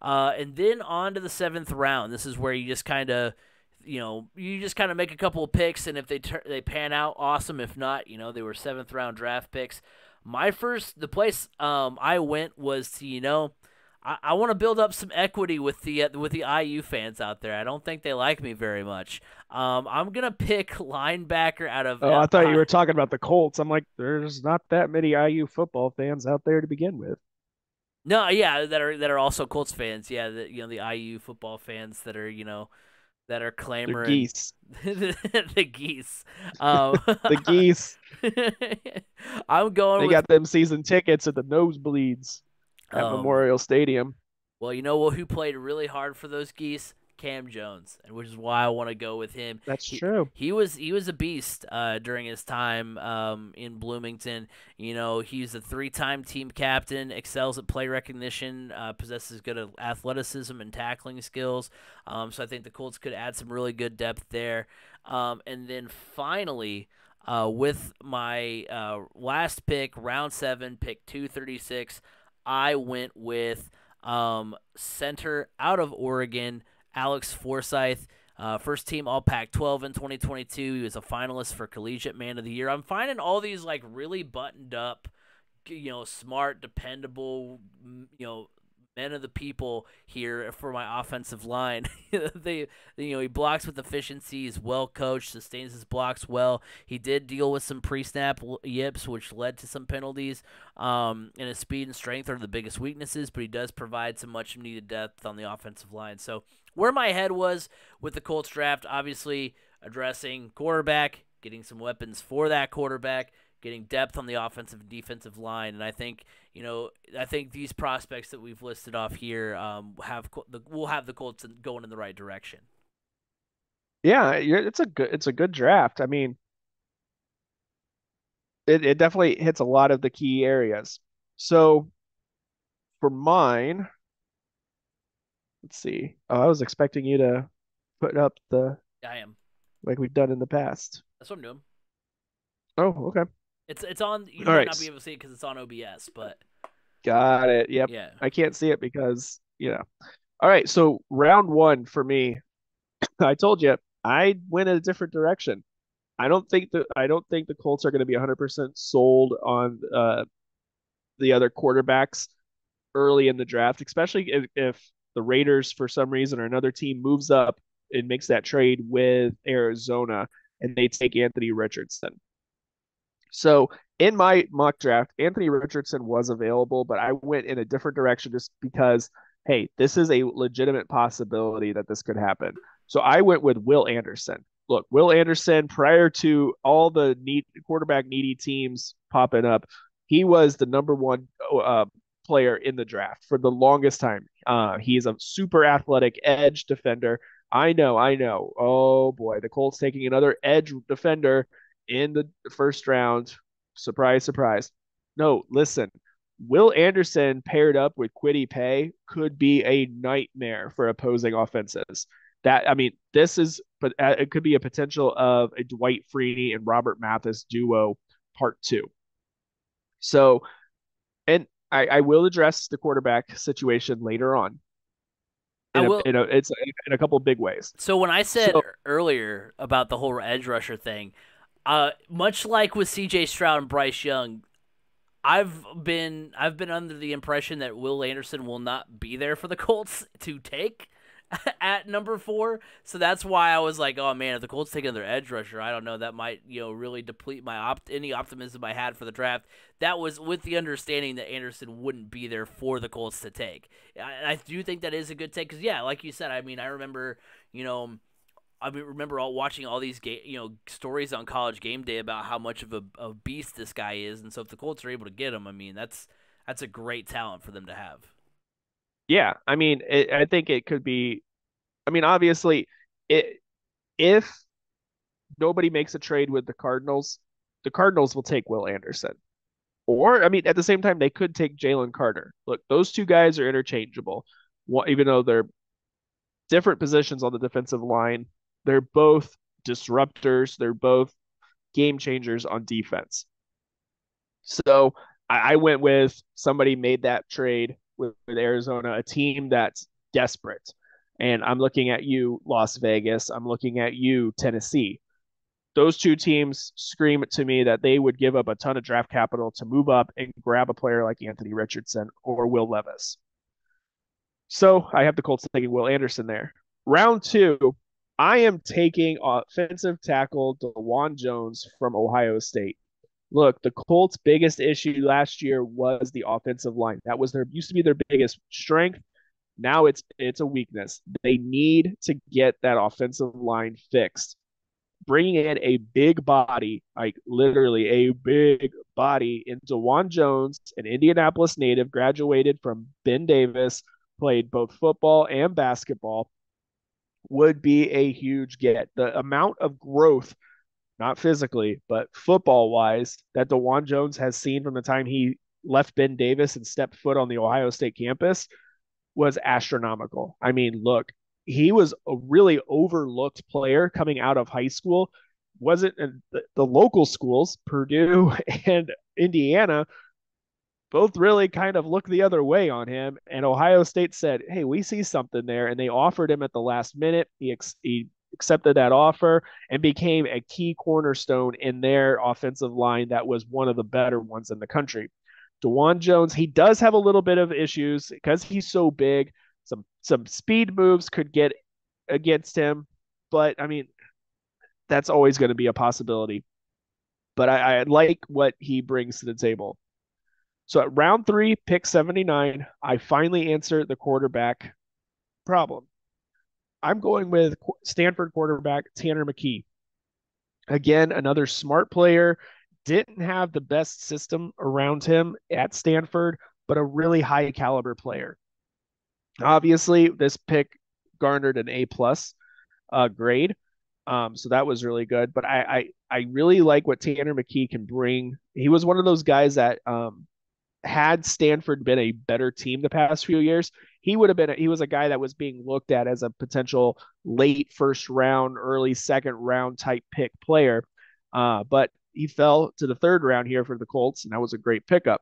And then on to the 7th round. This is where you just kind of, make a couple of picks, and if they pan out, awesome. If not, they were 7th round draft picks. The place I went was to, I want to build up some equity with the IU fans out there. I don't think they like me very much. I'm gonna pick linebacker out of. Oh, I thought you were talking about the Colts. I'm like, there's not that many IU football fans out there to begin with. No, yeah, that are also Colts fans. Yeah, the IU football fans that are that are clamoring. The geese. The geese. The geese. I'm going. They got them season tickets at the nosebleeds at Memorial Stadium. Well, who played really hard for those geese? Cam Jones, and which is why I want to go with him. That's true. He was a beast during his time in Bloomington. He's a 3-time team captain, excels at play recognition, possesses good athleticism and tackling skills. So I think the Colts could add some really good depth there. And then finally, with my last pick, round 7, pick 236, I went with center out of Oregon, Alex Forsyth, first team All Pac-12 in 2022. He was a finalist for Collegiate Man of the Year. I'm finding all these like really buttoned up, smart, dependable, men of the people here for my offensive line. He blocks with efficiency. He's well coached, sustains his blocks well. He did deal with some pre-snap yips, which led to some penalties. And his speed and strength are the biggest weaknesses, but he does provide some much needed depth on the offensive line. So where my head was with the Colts draft, obviously addressing quarterback, getting some weapons for that quarterback, getting depth on the offensive and defensive line, and I think these prospects that we've listed off here will have the Colts going in the right direction. Yeah, it's a good draft. I mean, it definitely hits a lot of the key areas. So for mine, let's see. Oh, I was expecting you to put up the I am. like we've done in the past. That's what I'm doing. Oh, okay. It's on. You All might right. not be able to see it because it's on OBS, but Got it. Yep. yeah. I can't see it because, All right. So round one for me, I told you I went in a different direction. I don't think the Colts are going to be 100% sold on the other quarterbacks early in the draft, especially if the Raiders for some reason or another team moves up and makes that trade with Arizona and they take Anthony Richardson. So in my mock draft, Anthony Richardson was available, but I went in a different direction just because, hey, this is a legitimate possibility that this could happen. So I went with Will Anderson. Look, Will Anderson, prior to all the quarterback needy teams popping up, he was the number one player in the draft for the longest time. He's a super athletic edge defender. I know, I know. Oh boy, the Colts taking another edge defender in the first round. Surprise, surprise. No, listen. Will Anderson paired up with Kwity Paye could be a nightmare for opposing offenses. That I mean, this is but it could be a potential of a Dwight Freeney and Robert Mathis duo part two. So, and I will address the quarterback situation later on I in a will. in a it's in a couple of big ways. So when I said So earlier about the whole edge rusher thing, much like with C.J. Stroud and Bryce Young, I've been under the impression that Will Anderson will not be there for the Colts to take at number 4. So that's why I was like, oh man, if the Colts take another edge rusher, I don't know, that might really deplete my any optimism I had for the draft. That was with the understanding that Anderson wouldn't be there for the Colts to take. I do think that is a good take because yeah, like you said, I mean I remember you know remember watching all these stories on College Game Day about how much of a beast this guy is, and so if the Colts are able to get him, I mean that's a great talent for them to have. yeah, I mean, I think it could be. I mean, obviously, it, if nobody makes a trade with the Cardinals will take Will Anderson. Or, I mean, at the same time, they could take Jalen Carter. Look, those two guys are interchangeable. Even though they're different positions on the defensive line, they're both disruptors. They're both game changers on defense. So I went with somebody made that trade with Arizona, a team that's desperate. And I'm looking at you, Las Vegas. I'm looking at you, Tennessee. Those two teams scream to me that they would give up a ton of draft capital to move up and grab a player like Anthony Richardson or Will Levis. So I have the Colts taking Will Anderson there. Round two, I am taking offensive tackle DeJuan Jones from Ohio State. Look, the Colts' biggest issue last year was the offensive line. That was their used to be their biggest strength. Now it's a weakness. They need to get that offensive line fixed. Bringing in a big body, like literally a big body, into Juwan Jones, an Indianapolis native, graduated from Ben Davis, played both football and basketball, would be a huge get. The amount of growth, not physically, but football wise, that DeJuan Jones has seen from the time he left Ben Davis and stepped foot on the Ohio State campus was astronomical. I mean, look, he was a really overlooked player coming out of high school. Wasn't the local schools, Purdue and Indiana, both really kind of looked the other way on him. And Ohio State said, "Hey, we see something there," and they offered him at the last minute. He accepted that offer and became a key cornerstone in their offensive line that was one of the better ones in the country. DeJuan Jones, he does have a little bit of issues because he's so big. Some speed moves could get against him, but I mean that's always going to be a possibility. But I like what he brings to the table. So at round 3, pick 79, I finally answer the quarterback problem. I'm going with Stanford quarterback Tanner McKee. Again, another smart player. Didn't have the best system around him at Stanford, but a really high caliber player. Obviously, this pick garnered an A plus grade. So that was really good. But I really like what Tanner McKee can bring. He was one of those guys that had Stanford been a better team the past few years, he would have been. He was a guy that was being looked at as a potential late first round, early second round type pick player. But he fell to the third round here for the Colts, and that was a great pickup.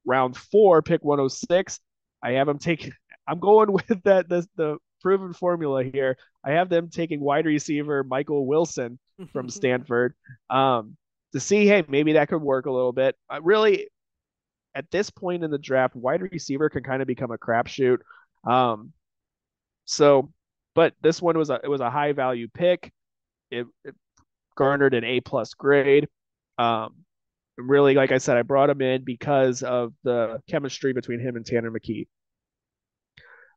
Round four, pick 106. I have him taking. I'm going with the proven formula here. I have them taking wide receiver Michael Wilson from Stanford to see, hey, maybe that could work a little bit. Really, at this point in the draft, wide receiver can kind of become a crapshoot. Um, so, but this one was a high value pick. It garnered an A+ grade. Um, really, like I said, I brought him in because of the chemistry between him and Tanner McKee.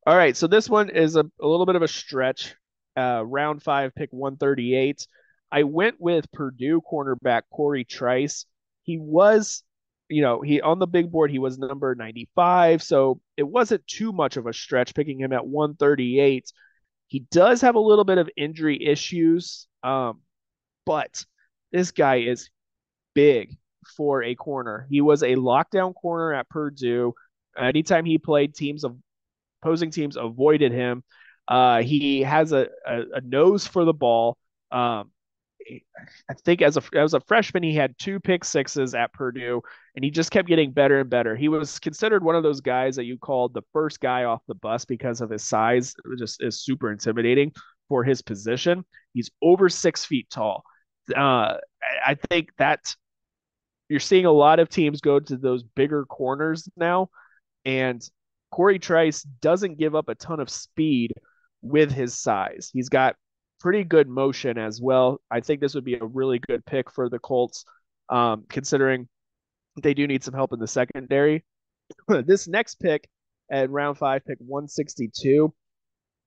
All right, so this one is a little bit of a stretch. Round five, pick 138. I went with Purdue cornerback Corey Trice. He was, he on the big board, he was number 95, so it wasn't too much of a stretch picking him at 138. He does have a little bit of injury issues, but this guy is big for a corner. He was a lockdown corner at Purdue. Anytime he played, opposing teams avoided him. He has a nose for the ball. I think as a freshman, he had 2 pick-sixes at Purdue, and he just kept getting better and better. He was considered one of those guys that you called the first guy off the bus because of his size. It just is super intimidating for his position. He's over 6 feet tall. I think that you're seeing a lot of teams go to those bigger corners now, and Corey Trice doesn't give up a ton of speed with his size. He's got pretty good motion as well. I think this would be a really good pick for the Colts, considering they do need some help in the secondary. This next pick at round five, pick 162,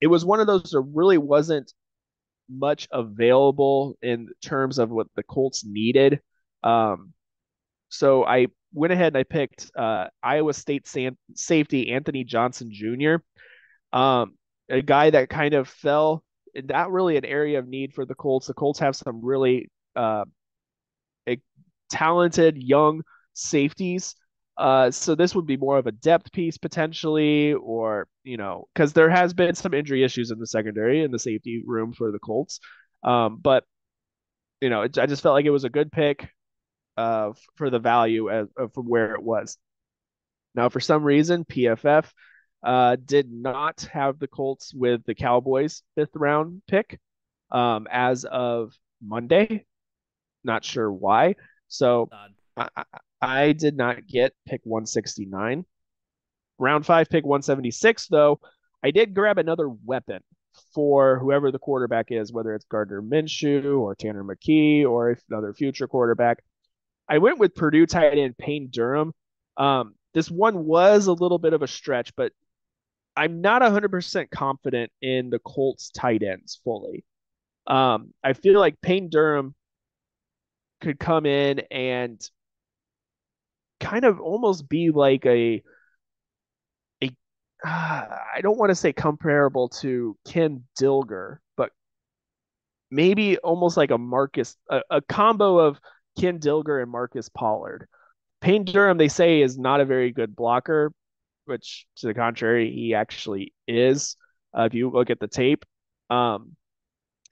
it was one of those that really wasn't much available in terms of what the Colts needed. So I went ahead and I picked Iowa State safety Anthony Johnson Jr., a guy that kind of fell, not really an area of need for the Colts. The Colts have some really talented young safeties. So this would be more of a depth piece potentially, or, because there has been some injury issues in the secondary in the safety room for the Colts. But, I just felt like it was a good pick for the value from where it was. Now, for some reason, PFF did not have the Colts with the Cowboys 5th-round pick as of Monday. Not sure why. So I did not get pick 169. Round five, pick 176, though, I did grab another weapon for whoever the quarterback is, whether it's Gardner Minshew or Tanner McKee or another future quarterback. I went with Purdue tight end Payne Durham. This one was a little bit of a stretch, but I'm not 100% confident in the Colts tight ends fully. I feel like Payne Durham could come in and kind of almost be like I don't want to say comparable to Ken Dilger, but maybe almost like a combo of Ken Dilger and Marcus Pollard. Payne Durham, they say, is not a very good blocker, which to the contrary, he actually is. If you look at the tape,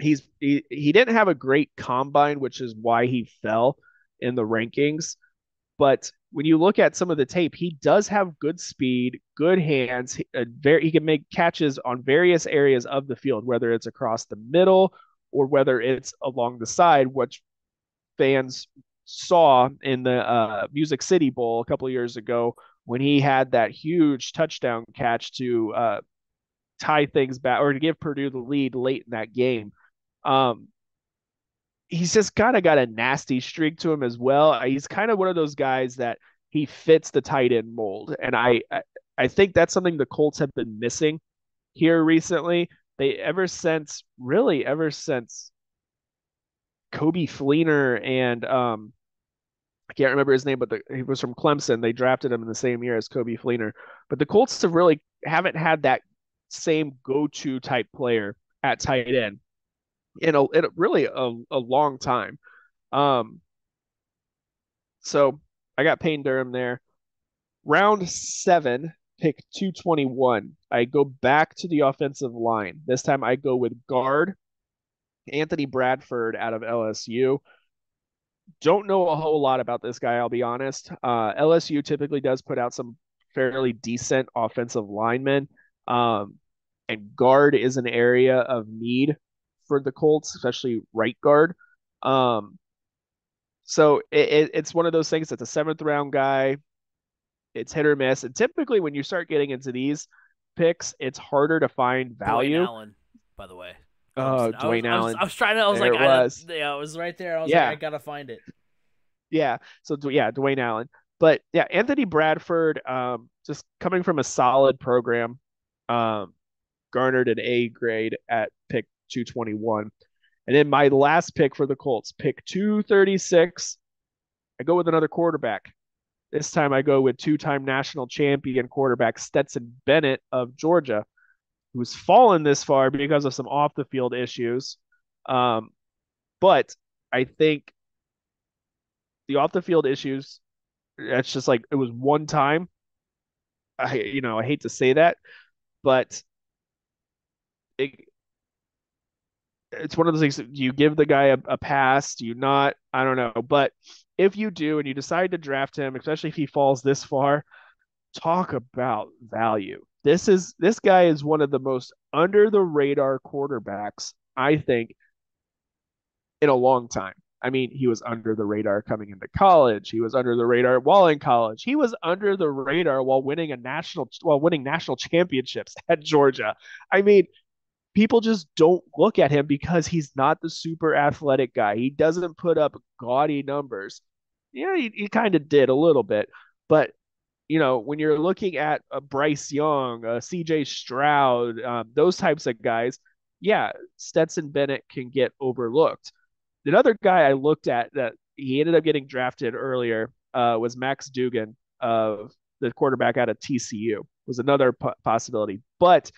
he didn't have a great combine, which is why he fell in the rankings. But when you look at some of the tape, he does have good speed, good hands. He can make catches on various areas of the field, whether it's across the middle or whether it's along the side, which fans saw in the Music City Bowl a couple of years ago when he had that huge touchdown catch to tie things back or to give Purdue the lead late in that game. He's just kind of got a nasty streak to him as well. He's kind of one of those guys that he fits the tight end mold, and I think that's something the Colts have been missing here recently. Ever since Kobe Fleener and I can't remember his name, but he was from Clemson. They drafted him in the same year as Kobe Fleener. But the Colts haven't had that same go-to type player at tight end. in a really a long time. Um, so I got Payne Durham there. Round seven, pick 221. I go back to the offensive line. This time I go with guard Anthony Bradford out of LSU. Don't know a whole lot about this guy, I'll be honest. LSU typically does put out some fairly decent offensive linemen. Um, and guard is an area of need for the Colts, especially right guard. Um, so it's one of those things. It's a seventh round guy. It's hit or miss. And typically, when you start getting into these picks, it's harder to find Dwayne value. Allen, by the way. Oh, I was, Dwayne I was, I Allen. was trying to. I was There like, it was. yeah, I was right there. I was like, I Yeah. gotta find it. Yeah. So, yeah, Dwayne Allen. But yeah, Anthony Bradford, just coming from a solid program, um, garnered an A grade at pick 221. And then my last pick for the Colts, pick 236, I go with another quarterback. This time I go with two-time national champion quarterback Stetson Bennett of Georgia, who's fallen this far because of some off the field issues. Um, but I think the off the field issues, that's just like it was one time. I hate to say that, but it, it's one of those things. Do you give the guy a pass? Do you not? I don't know. But if you do and you decide to draft him, especially if he falls this far, talk about value. This guy is one of the most under the radar quarterbacks, I think, in a long time. I mean, he was under the radar coming into college. He was under the radar while in college. He was under the radar while winning national championships at Georgia. I mean, people just don't look at him because he's not the super athletic guy. He doesn't put up gaudy numbers. Yeah, he kind of did a little bit, but when you're looking at a Bryce Young, a CJ Stroud, those types of guys, yeah, Stetson Bennett can get overlooked. Another guy I looked at that he ended up getting drafted earlier was Max Dugan, the quarterback out of TCU, was another possibility. But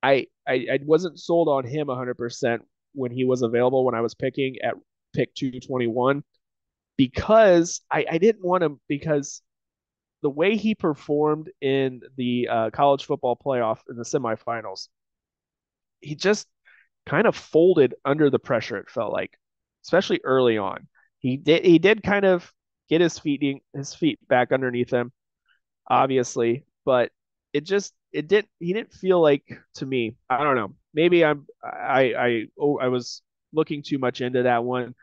I wasn't sold on him 100% when he was available when I was picking at pick 221 because I didn't want him because the way he performed in the college football playoff in the semifinals, he just kind of folded under the pressure. It felt like, especially early on, he did kind of get his feet back underneath him, obviously, but it didn't he didn't feel like to me. I don't know. Maybe I was looking too much into that one.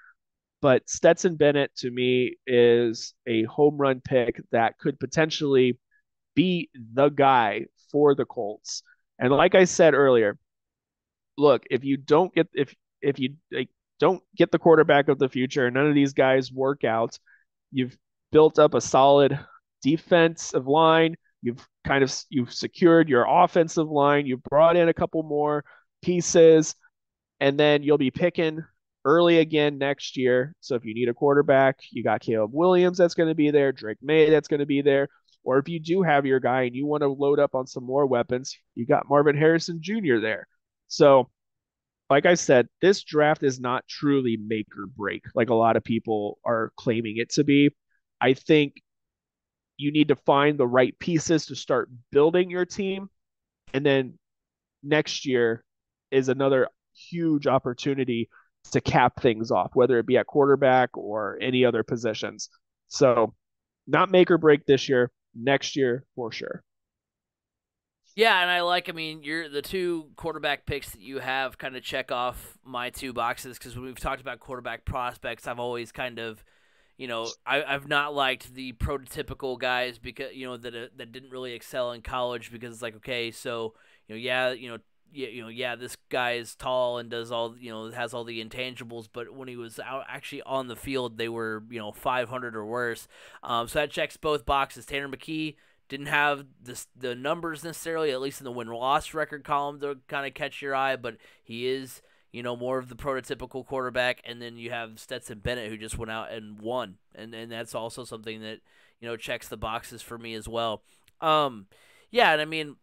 But Stetson Bennett to me is a home run pick that could potentially be the guy for the Colts. And like I said earlier, look, if you like, don't get the quarterback of the future, none of these guys work out. You've built up a solid defensive line. You've secured your offensive line. You've brought in a couple more pieces, and then you'll be picking early again next year. So if you need a quarterback, you got Caleb Williams that's going to be there, Drake May that's going to be there. Or if you do have your guy and you want to load up on some more weapons, you got Marvin Harrison Jr. there. So, like I said, this draft is not truly make or break like a lot of people are claiming it to be. I think you need to find the right pieces to start building your team. And then next year is another huge opportunity to cap things off, whether it be at quarterback or any other positions. So, not make or break this year, next year for sure. Yeah, and I mean, you're the two quarterback picks that you have kind of check off my two boxes because when we've talked about quarterback prospects, I've always kind of, I've not liked the prototypical guys because that didn't really excel in college because it's like okay, so yeah, this guy is tall and does all has all the intangibles, but when he was out actually on the field, they were 500 or worse. So that checks both boxes. Tanner McKee didn't have the numbers necessarily, at least in the win-loss record column, to kind of catch your eye, but he is more of the prototypical quarterback. And then you have Stetson Bennett, who just went out and won, and that's also something that checks the boxes for me as well. Yeah, and I mean,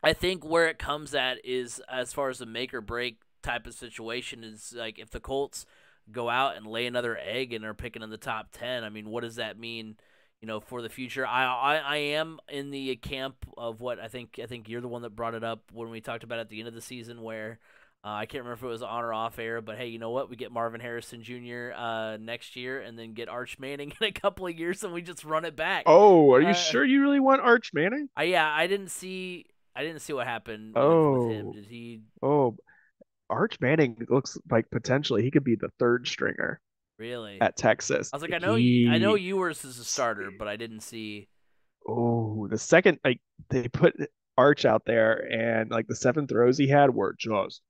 I think where it comes at is as far as the make or break type of situation is like if the Colts go out and lay another egg and are picking in the top 10. I mean, what does that mean? For the future? I am in the camp of what I think you're the one that brought it up when we talked about at the end of the season where I can't remember if it was on or off air, but hey, you know what? We get Marvin Harrison Jr. Next year, and then get Arch Manning in a couple of years, and we just run it back. Oh, are you sure you really want Arch Manning? Yeah, I didn't see what happened with him. Oh, Did he oh, Arch Manning looks like potentially he could be the third stringer really? at Texas. I was like, I know Ewers is a starter, but I didn't see. The second like they put Arch out there and like the 7 throws he had were just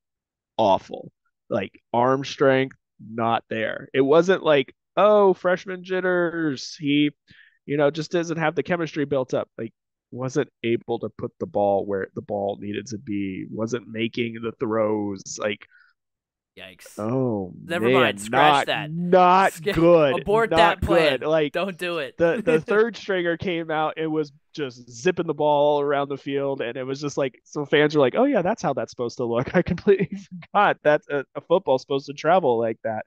awful. Like arm strength, not there. It wasn't like, oh, freshman jitters. He, just doesn't have the chemistry built up. Like wasn't able to put the ball where the ball needed to be, wasn't making the throws. Like, Yikes. oh Never man, mind. Scratch that. not good. Abort Not that plan. good. Like Don't do it. the third stringer came out and was just zipping the ball around the field, and it was just like some fans were like, "Oh yeah, that's how that's supposed to look." I completely forgot that a football's supposed to travel like that.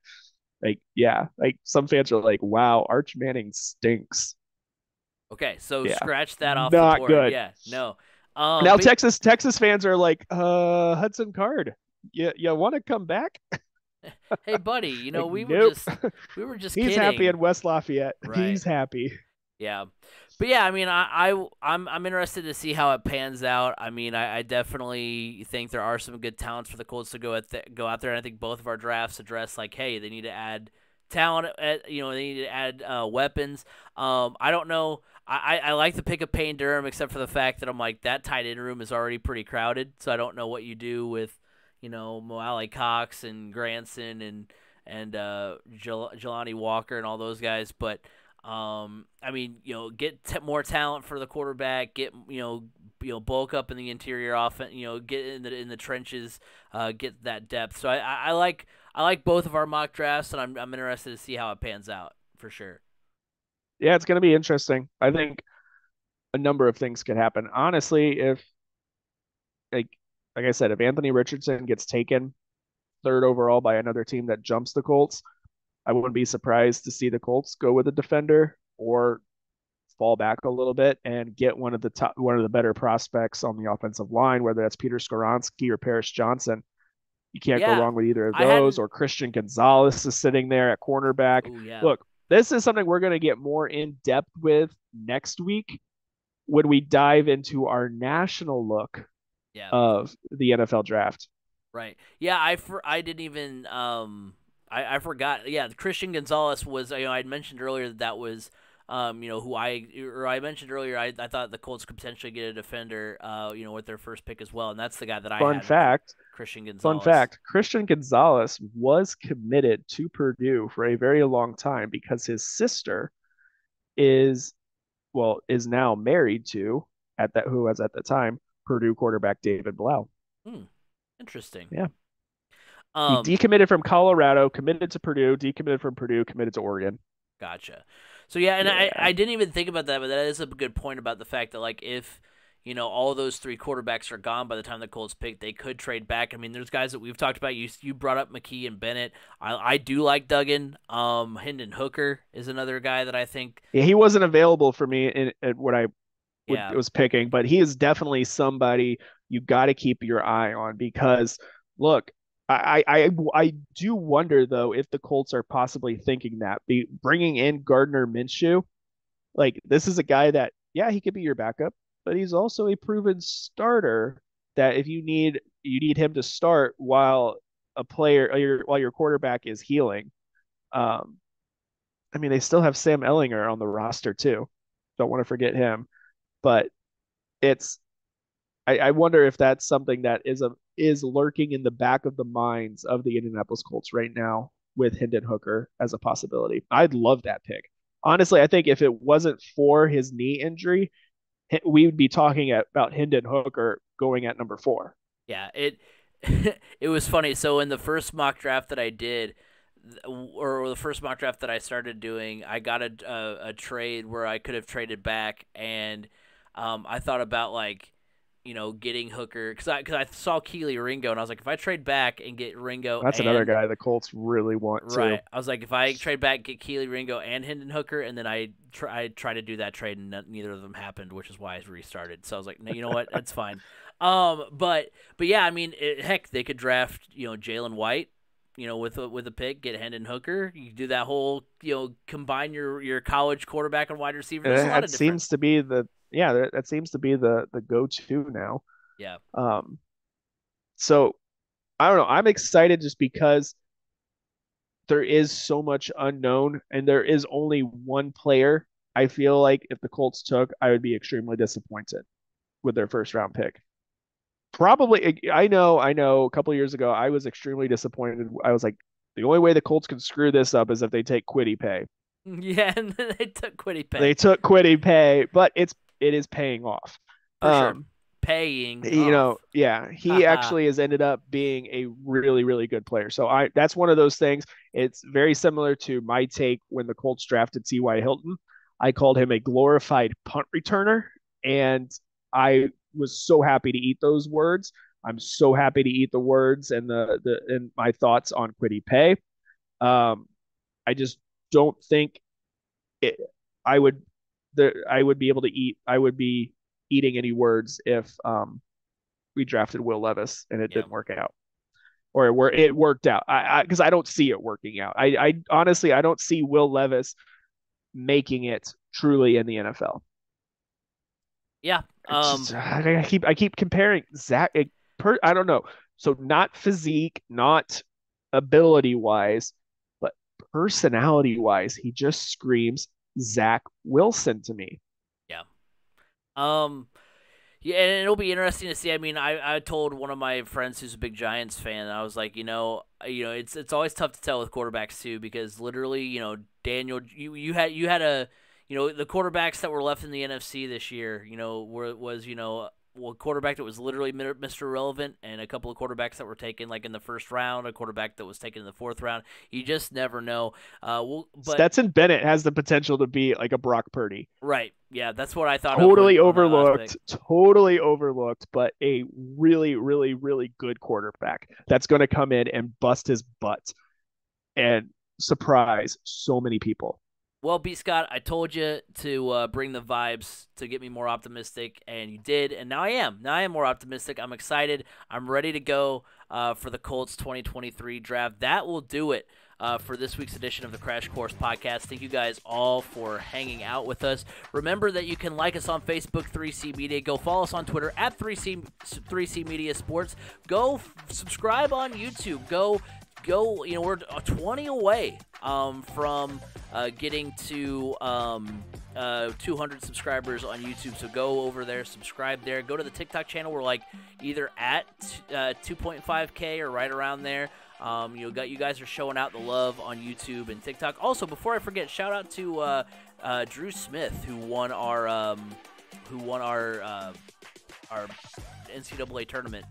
Like yeah, like some fans are like, "Wow, Arch Manning stinks." Okay, so Yeah, scratch that off the not board. good. Yeah, no. Now Texas fans are like, Hudson Card, you want to come back? Hey, buddy, Like, we nope. we were just He's kidding. happy in West Lafayette. Right. He's happy. Yeah, but yeah, I mean, I'm interested to see how it pans out. I mean, I definitely think there are some good talents for the Colts to go out there, and I think both of our drafts address like, hey, they need to add talent. They need to add weapons. I don't know. I like the pick of Payne Durham, except for the fact that I'm like that tight end room is already pretty crowded, so I don't know what you do with Mo Alley Cox and Granson and Jelani Walker and all those guys, but. I mean, get more talent for the quarterback. Get bulk up in the interior offense. Get in the trenches. Get that depth. So I like both of our mock drafts, and I'm interested to see how it pans out for sure. Yeah, it's going to be interesting. I think a number of things could happen. Honestly, if like like I said, if Anthony Richardson gets taken third overall by another team that jumps the Colts, I wouldn't be surprised to see the Colts go with a defender or fall back a little bit and get one of the better prospects on the offensive line, whether that's Peter Skoronski or Paris Johnson. You can't go Yeah, wrong with either of I those. hadn't. Or Christian Gonzalez is sitting there at cornerback. Oh yeah, Look, this is something we're going to get more in depth with next week when we dive into our national look yeah, of the NFL draft. right. Yeah, I didn't even I forgot. Yeah, Christian Gonzalez was I'd mentioned earlier that was who I mentioned earlier. I thought the Colts could potentially get a defender with their first pick as well, and that's the guy that I Fun had. fact. Christian Gonzalez. Fun fact, Christian Gonzalez was committed to Purdue for a very long time because his sister is is now married to who was at the time Purdue quarterback David Blau. Interesting. Yeah. He decommitted from Colorado, committed to Purdue, decommitted from Purdue, committed to Oregon. Gotcha. So yeah, and Yeah. I didn't even think about that, but that is a good point about the fact that like if all those three quarterbacks are gone by the time the Colts pick, they could trade back. I mean, there's guys that we've talked about. You brought up McKee and Bennett. I do like Duggan. Hendon Hooker is another guy that I think. Yeah, he wasn't available for me in what I was picking, but he is definitely somebody you got to keep your eye on because look, I do wonder though if the Colts are possibly thinking that bringing in Gardner Minshew, like this is a guy that he could be your backup, but he's also a proven starter that if you need him to start while while your quarterback is healing. I mean, they still have Sam Ellinger on the roster too. Don't want to forget him, but it's I wonder if that's something that is lurking in the back of the minds of the Indianapolis Colts right now with Hendon Hooker as a possibility. I'd love that pick. Honestly, I think if it wasn't for his knee injury, we would be talking about Hendon Hooker going at number 4. Yeah, it was funny. So in the first mock draft that I did, or the first mock draft that I started doing, I got a trade where I could have traded back, and I thought about like getting Hooker because I saw Keely Ringo and I was like, if I trade back and get Ringo, That's another guy the Colts really want right? to. I was like, if I trade back, get Keely Ringo and Hendon Hooker, and then I try to do that trade, and neither of them happened, which is why I restarted. So I was like, no, you know what, that's fine. But yeah, I mean, heck, they could draft Jalen White. With a pick, get Hendon Hooker. You do that whole, combine your college quarterback and wide receiver. There's a lot of different... seems to be that seems to be the go-to now. Yeah. So I don't know. I'm excited just because there is so much unknown and there is only one player. I feel like if the Colts took, I would be extremely disappointed with their first round pick. Probably, I know. A couple of years ago, I was extremely disappointed. I was like, the only way the Colts can screw this up is if they take Kwity Paye. Yeah, and they took Kwity Paye. They took Kwity Paye, but it is paying off. For sure. Paying off. He actually has ended up being a really, really good player. So that's one of those things. It's very similar to my take when the Colts drafted T.Y. Hilton. I called him a glorified punt returner, and I was so happy to eat those words. I'm so happy to eat the words and and my thoughts on Kwity Paye. I just don't think I would be able to eat. I would be eating any words if we drafted Will Levis and it didn't work out, or it worked out. Because I don't see it working out. I honestly don't see Will Levis making it truly in the NFL. Yeah. I keep comparing Zach. I don't know. So not physique, not ability wise, but personality wise, he just screams Zach Wilson to me. Yeah. Yeah, and it'll be interesting to see. I mean, I told one of my friends who's a big Giants fan, and I was like, it's always tough to tell with quarterbacks too, because literally, Daniel, you had the quarterbacks that were left in the NFC this year, was a quarterback that was literally Mr. Irrelevant, and a couple of quarterbacks that were taken like in the first round, a quarterback that was taken in the fourth round. You just never know. But Stetson Bennett has the potential to be like a Brock Purdy. Right. Yeah, that's what I thought. Totally overlooked, but a really, really, really good quarterback that's going to come in and bust his butt and surprise so many people. Well, B. Scott, I told you to bring the vibes to get me more optimistic, and you did, and now I am. Now I am more optimistic. I'm excited. I'm ready to go for the Colts 2023 draft. That will do it for this week's edition of the Crash Course Podcast. Thank you guys all for hanging out with us. Remember that you can like us on Facebook, 3C Media. Go follow us on Twitter at 3C Media Sports. Go subscribe on YouTube. Go, we're 20 away from getting to 200 subscribers on YouTube. So go over there, subscribe there. Go to the TikTok channel. We're like either at 2.5K or right around there. You guys are showing out the love on YouTube and TikTok. Also, before I forget, shout out to Drew Smith, who won our NCAA tournament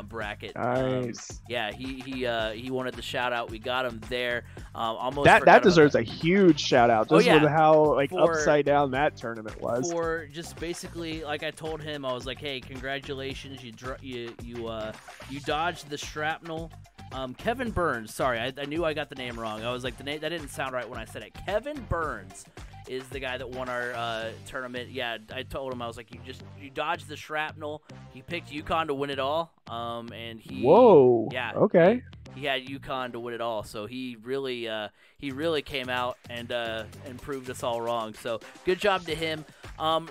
bracket. Nice. He wanted the shout out. We got him there. Almost that deserves a huge shout out. Just with how upside down that tournament was. For just basically, like I told him, I was like, hey, congratulations, you dodged the shrapnel. Kevin Burns. Sorry, I knew I got the name wrong. I was like, the name that didn't sound right when I said it. Kevin Burns is the guy that won our tournament. Yeah, I told him, I was like, you dodged the shrapnel. He picked UConn to win it all. And he. Whoa. Yeah. Okay. He had UConn to win it all, so he really came out and proved us all wrong. So good job to him.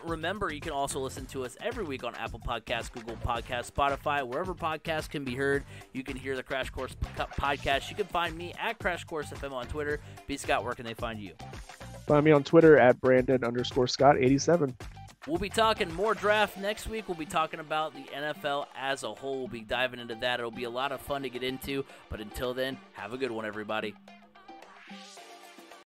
Remember, you can also listen to us every week on Apple Podcasts, Google Podcasts, Spotify, wherever podcasts can be heard. You can hear the Crash Course Podcast. You can find me at Crash Course FM on Twitter. B. Scott, where can they find you? Find me on Twitter at Brandon_Scott87. We'll be talking more draft next week. We'll be talking about the NFL as a whole. We'll be diving into that. It'll be a lot of fun to get into. But until then, have a good one, everybody.